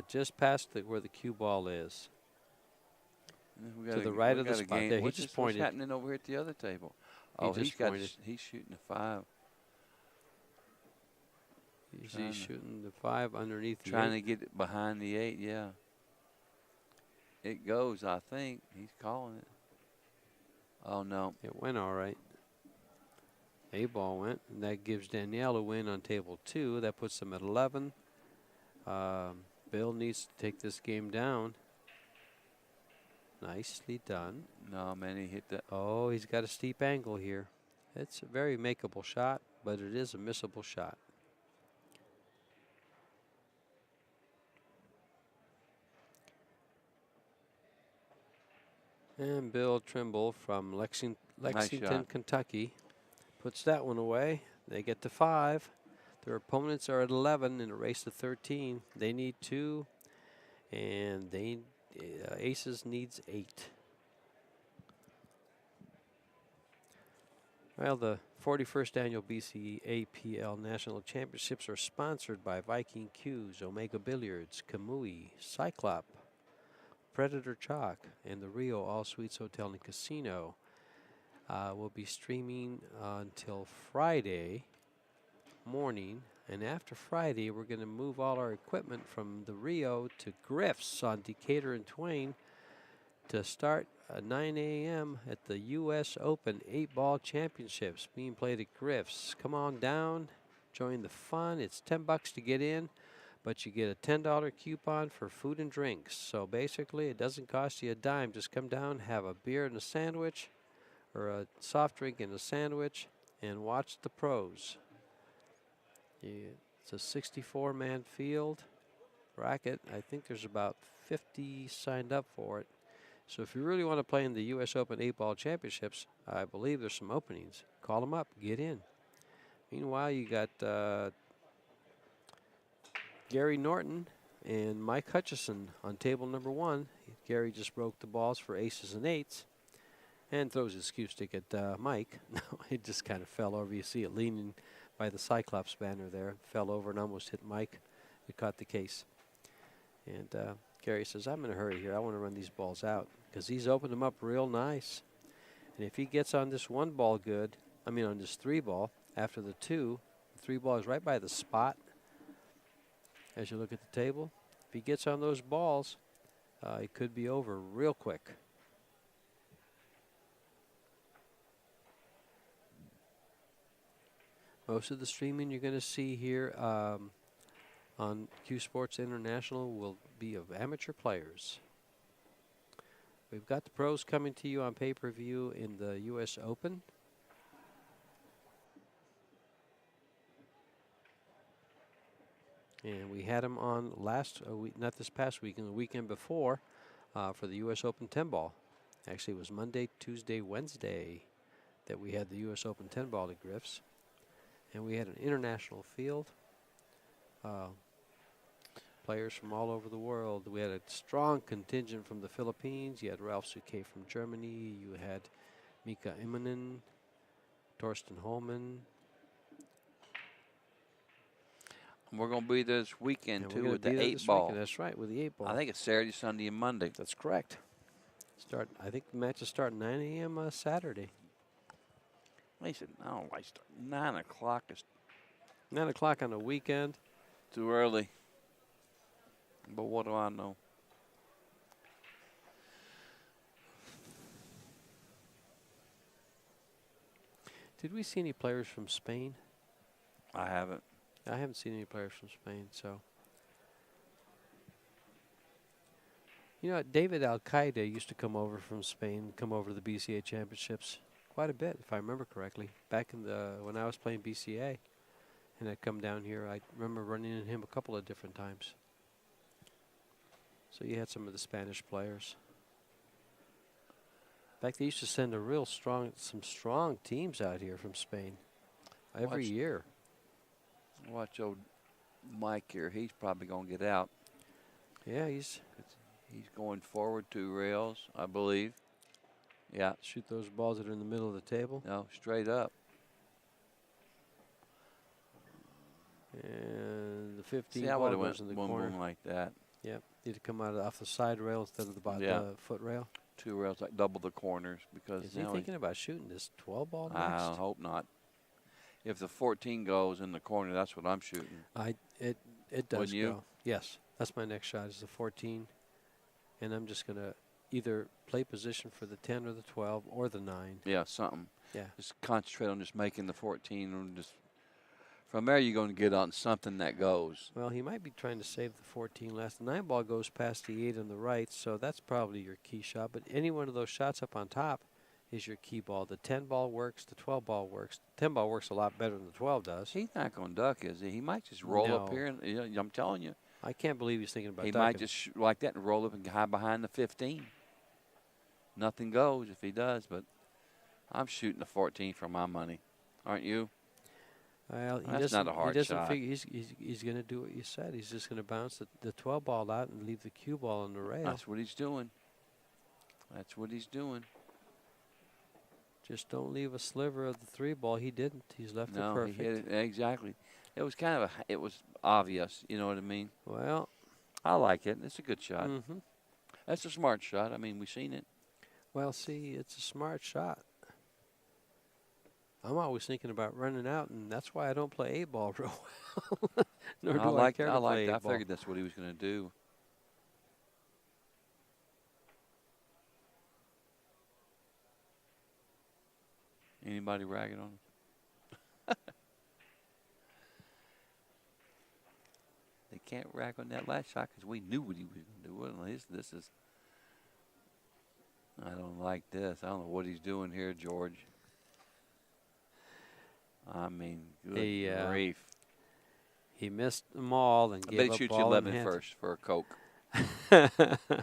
just past where the cue ball is. To the right of the spot there. He just pointed. What's happening over here at the other table? Oh, he's shooting the 5. He's shooting the 5 underneath the 8. Trying to get it behind the 8, yeah. It goes, I think. He's calling it. Oh, no. It went all right. A ball went, and that gives Danielle a win on table 2. That puts them at 11. Bill Bill needs to take this game down. Nicely done. No, man, he hit that. Oh, he's got a steep angle here. It's a very makeable shot, but it is a missable shot. And Bill Trimble from Lexington, Kentucky, puts that one away. They get to 5. Their opponents are at 11 in a race to 13. They need 2, and Aces needs 8. Well, the 41st annual BCAPL National Championships are sponsored by Viking Cues, Omega Billirds, Kamui, Cyclop, Predator Chalk, and the Rio All Suites Hotel and Casino. Will be streaming until Friday morning, and after Friday we're going to move all our equipment from the Rio to Griff's on Decatur and Twain to start 9 a.m. at the U.S. Open 8-Ball Championships being played at Griff's. Come on down, join the fun. It's $10 to get in, but you get a $10 coupon for food and drinks. So basically, it doesn't cost you a dime. Just come down, have a beer and a sandwich, or a soft drink and a sandwich, and watch the pros. It's a 64-man field bracket. I think there's about 50 signed up for it. So if you really want to play in the U.S. Open 8-Ball Championships, I believe there's some openings. Call them up. Get in. Meanwhile, you got Gary Norton and Mike Hutchison on table number 1. Gary just broke the balls for aces and 8s and throws his cue stick at Mike. No, it just kind of fell over. You see it leaning by the Cyclops banner there. Fell over and almost hit Mike. It caught the case. And Gary says, I'm in a hurry here. I want to run these balls out because he's opened them up real nice. And if he gets on this 1 ball good, on this 3-ball, after the 2, the 3-ball is right by the spot as you look at the table. If he gets on those balls, it could be over real quick. Most of the streaming you're going to see here on CueSports International will be of amateur players. We've got the pros coming to you on pay-per-view in the U.S. Open. And we had them on not this past weekend, the weekend before, for the U.S. Open 10-ball. Actually, it was Monday, Tuesday, Wednesday that we had the U.S. Open 10-ball at Griff's. And we had an international field. Players from all over the world. We had a strong contingent from the Philippines. You had Ralph Suquet from Germany. You had Mika Immonen, Torsten Holman. We're going to be there this weekend, too, with the 8-ball. That's right, with the 8-ball. I think it's Saturday, Sunday, and Monday. That's correct. I think the matches start 9 a.m. Saturday. He said, no, I start 9 o'clock. 9 o'clock on a weekend. Too early. But what do I know? Did we see any players from Spain? I haven't. I haven't seen any players from Spain, so. You know, David Al-Qaeda used to come over from Spain, come over to the BCA championships quite a bit, if I remember correctly, back in when I was playing BCA. And I'd come down here. I remember running into him a couple of different times. So you had some of the Spanish players. In fact, they used to send some strong teams out here from Spain every year. Watch old Mike here. He's probably going to get out. Yeah, he's going forward 2 rails, I believe. Yeah. Shoot those balls that are in the middle of the table. No, straight up. And the 15 See, I ball would have goes went in the corner. boom like that. Yep, need to come out off the side rail instead of the foot rail. 2 rails, like double the corners. Because is he thinking about shooting this 12 ball next? I hope not. If the 14 goes in the corner, that's what I'm shooting. It does you? go. Yes, that's my next shot is the 14. And I'm just going to either play position for the 10 or the 12 or the 9. Yeah, something. Yeah. Just concentrate on just making the 14 and just From there, you're going to get on something that goes. Well, he might be trying to save the 14 last. The 9 ball goes past the 8 on the right, so that's probably your key shot. But any one of those shots up on top is your key ball. The 10 ball works. The 12 ball works. The 10 ball works a lot better than the 12 does. He's not going to duck, is he? He might just roll up here. And, you know, I'm telling you. I can't believe he's thinking about He ducking. might just like that and roll up and hide behind the 15. Nothing goes if he does, but I'm shooting the 14 for my money. Aren't you? Well, That's not a hard shot. Figure he's going to do what you said. He's just going to bounce the 12 ball out and leave the cue ball on the rail. That's what he's doing. That's what he's doing. Just don't leave a sliver of the 3 ball. He didn't. He's left it No, perfect. he hit it exactly. It was kind of it was obvious. You know what I mean? Well, I like it. It's a good shot. mm-hmm. That's a smart shot. I mean, we've seen it. Well, see, it's a smart shot. I'm always thinking about running out, and that's why I don't play 8 ball real well. Nor do I care to play 8 I ball. figured that's what he was going to do. Anybody ragging on him? They can't rag on that last shot because we knew what he was going to do. Well, this is. I don't like this. I don't know what he's doing here, George. I mean, good grief. He missed them all and I gave bet he up shoots all 11 them first for a Coke.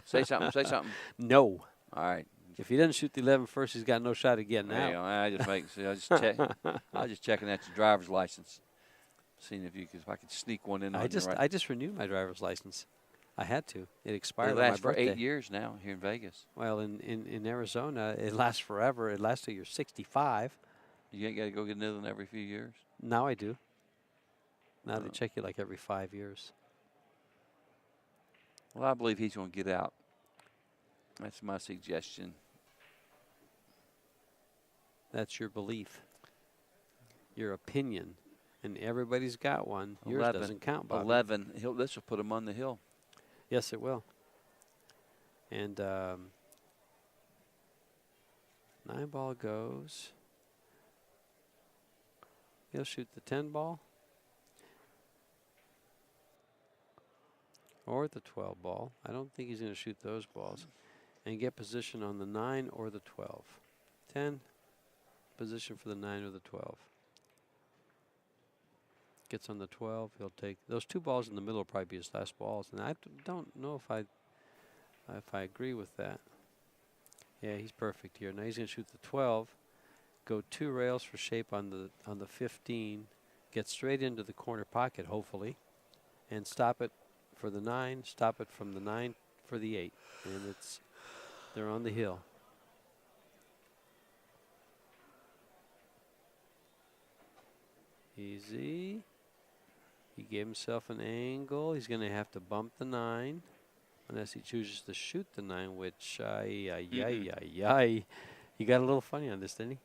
Say something. Say something. No. All right. If he doesn't shoot the 11 first, he's got no shot of getting out. I just make. See, I just check. I was just checking at your driver's license, seeing if I could sneak one in. I just renewed my driver's license. I had to. It expired It on my lasts for birthday. 8 years now here in Vegas. Well, in Arizona, it lasts forever. It lasts till you're 65. You ain't got to go get another one every few years. Now I do. Now they check you like every 5 years. Well, I believe he's going to get out. That's my suggestion. That's your belief, your opinion, and everybody's got one. Yours doesn't count, Bobby. 11. This will put him on the hill. Yes, it will. And 9 ball goes. He'll shoot the 10 ball or the 12 ball. I don't think he's going to shoot those balls. And get position on the 9 or the 12. 10, position for the 9 or the 12. Gets on the 12, he'll take those 2 balls in the middle will probably be his last balls. And I don't know if I agree with that. Yeah, he's perfect here. Now he's going to shoot the 12. Go 2 rails for shape on the 15, get straight into the corner pocket, hopefully, and stop it for the 9, stop it from the 9 for the 8. And they're on the hill. Easy. He gave himself an angle. He's going to have to bump the 9 unless he chooses to shoot the 9, which, he got a little funny on this, didn't he?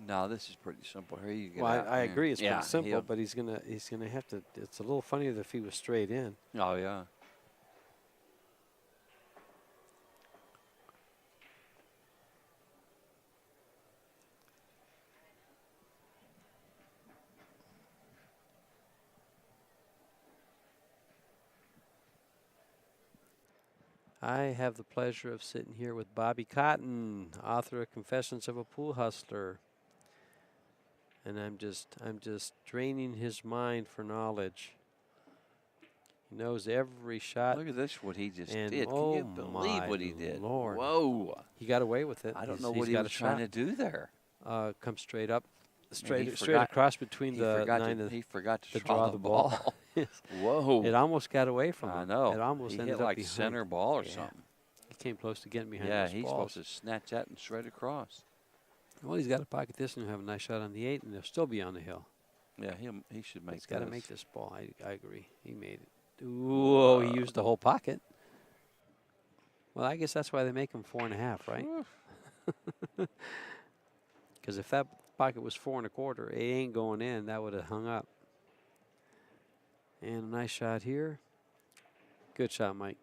No, this is pretty simple. Here you get. Well, I agree. It's yeah, pretty simple, but he's gonna have to. It's a little funnier if he was straight in. Oh yeah. I have the pleasure of sitting here with Bobby Cotton, author of Confessions of a Pool Hustler. And I'm just draining his mind for knowledge. He knows every shot. Look at this, what he just and did. Can you believe what he did? Lord. Whoa. He got away with it. I don't know what he was trying to do there. Come straight up, straight forgot- across between the 9 and he forgot to draw the ball. Yes. Whoa. It almost got away from him. I know. It almost he ended hit up like behind. center ball or Yeah. something. He came close to getting behind Yeah, those he's balls. supposed to snatch that and straight across. Well, he's got to pocket this and have a nice shot on the 8, and they'll still be on the hill. Yeah, he should make He's got to this. make this ball. I agree. He made it. Whoa, he used the whole pocket. Well, I guess that's why they make him 4.5, right? Because if that pocket was 4 1/4, it ain't going in. That would have hung up. And a nice shot here. Good shot, Mike.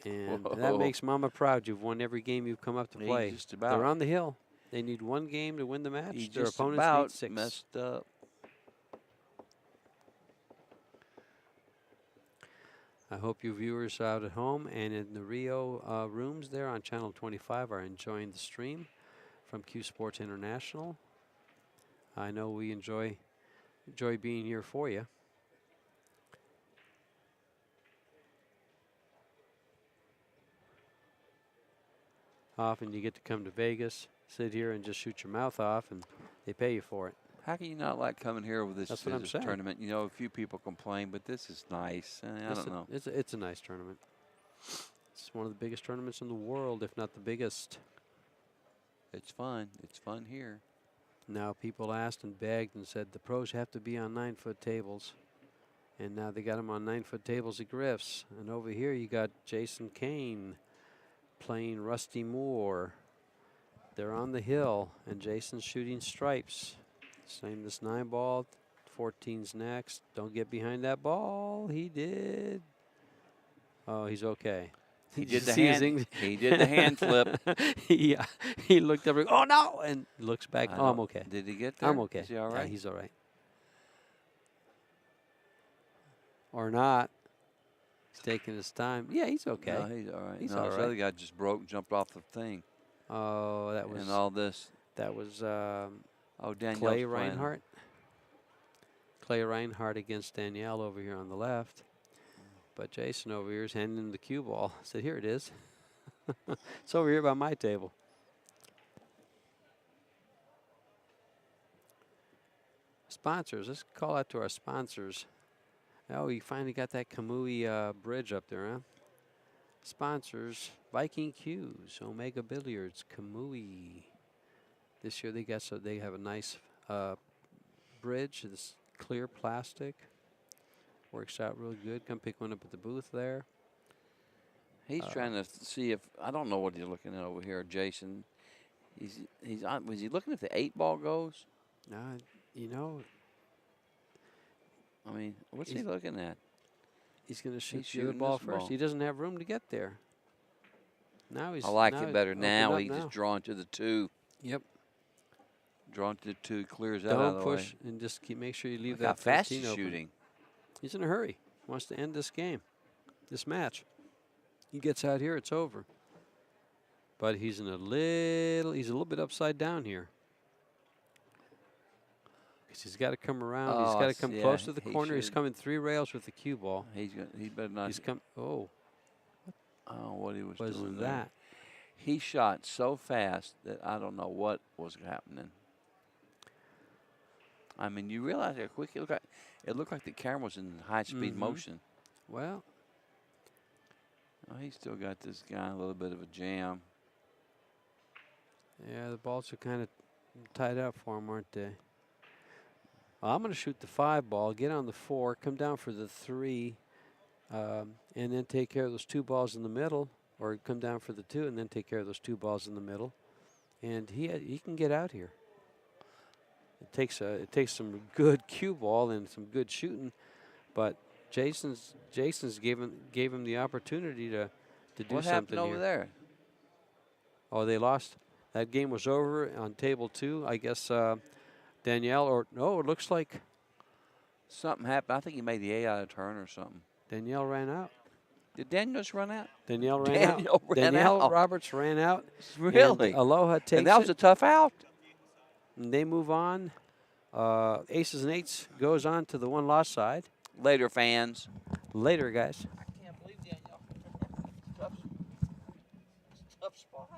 And that Whoa. makes Mama proud. You've won every game you've come up to He play. just about- They're on the hill. They need 1 game to win the match. He Their just opponents about need 6. messed up. I hope you viewers out at home and in the Rio rooms there on Channel 25 are enjoying the stream from CueSports International. I know we enjoy being here for you. Often you get to come to Vegas, sit here and just shoot your mouth off, and they pay you for it. How can you not like coming here with this, That's what I'm saying. tournament? You know, a few people complain, but this is nice. I don't know. It's a nice tournament. It's one of the biggest tournaments in the world, if not the biggest. It's fun. It's fun here. Now people asked and begged and said the pros have to be on 9-foot tables. And now they got them on 9-foot tables at Griff's. And over here you got Jason Kane playing Rusty Moore. They're on the hill, and Jason's shooting stripes. Same this 9-ball. 14's next. Don't get behind that ball. He did. Oh, he's okay. He did the hand. He did the hand flip. Yeah, he looked up. Oh no! And looks back. Oh, I'm okay. Did he get there? I'm okay. Is he all right? Yeah, he's all right. Or not. He's taking his time. Yeah, he's okay. No, he's all right. He's no, all this right. other guy just broke and jumped off the thing. Oh, that was. And all this. That was. Danielle's Clay playing. Reinhardt. Clay Reinhardt against Danielle over here on the left. But Jason over here is handing him the cue ball. I said, here it is. It's over here by my table. Sponsors. Let's call out to our sponsors. Oh, you finally got that Kamui bridge up there, huh? Sponsors. Viking Cues, Omega Billirds, Kamui. This year they have a nice bridge. This clear plastic. Works out real good. Come pick one up at the booth there. He's trying to see if, I don't know what he's looking at over here, Jason. Was he looking if the 8-ball goes? You know. I mean, what's he looking at? He's going to shoot the other ball first. He doesn't have room to get there. Now he's. I like it better now. He's now. just drawn to the 2. Yep. Drawn to the 2, clears that out of the way. Don't push and just make sure you leave Look that how fast 13 he's open. shooting. He's in a hurry. He wants to end this game, this match. He gets out here, it's over. But he's a little bit upside down here. Because he's got to come around. He's got to come close to the corner. He's coming 3 rails with the cue ball. He better not. Oh. I don't know what he was doing that? There. He shot so fast that I don't know what was happening. I mean, you realize how quick it looked like the camera was in high-speed motion. Well, he's still got this guy a little bit of a jam. Yeah, the balls are kind of tied up for him, aren't they? Well, I'm going to shoot the 5-ball, get on the 4, come down for the 3, and then take care of those 2 balls in the middle, or come down for the 2 and then take care of those 2 balls in the middle, and he can get out here. It takes some good cue ball and some good shooting, but Jason's gave him the opportunity to do something. What happened over there? Oh, they lost. That game was over on table 2. I guess Danielle it looks like something happened. I think he made the 8 out of turn or something. Danielle ran out. Did Daniel just run out? Danielle ran out. Danielle Roberts ran out. Really? Aloha takes it. And that was a tough out. And they move on. Aces and 8s goes on to the 1-loss side. Later, fans. Later, guys. I can't believe Danielle. Tough spot.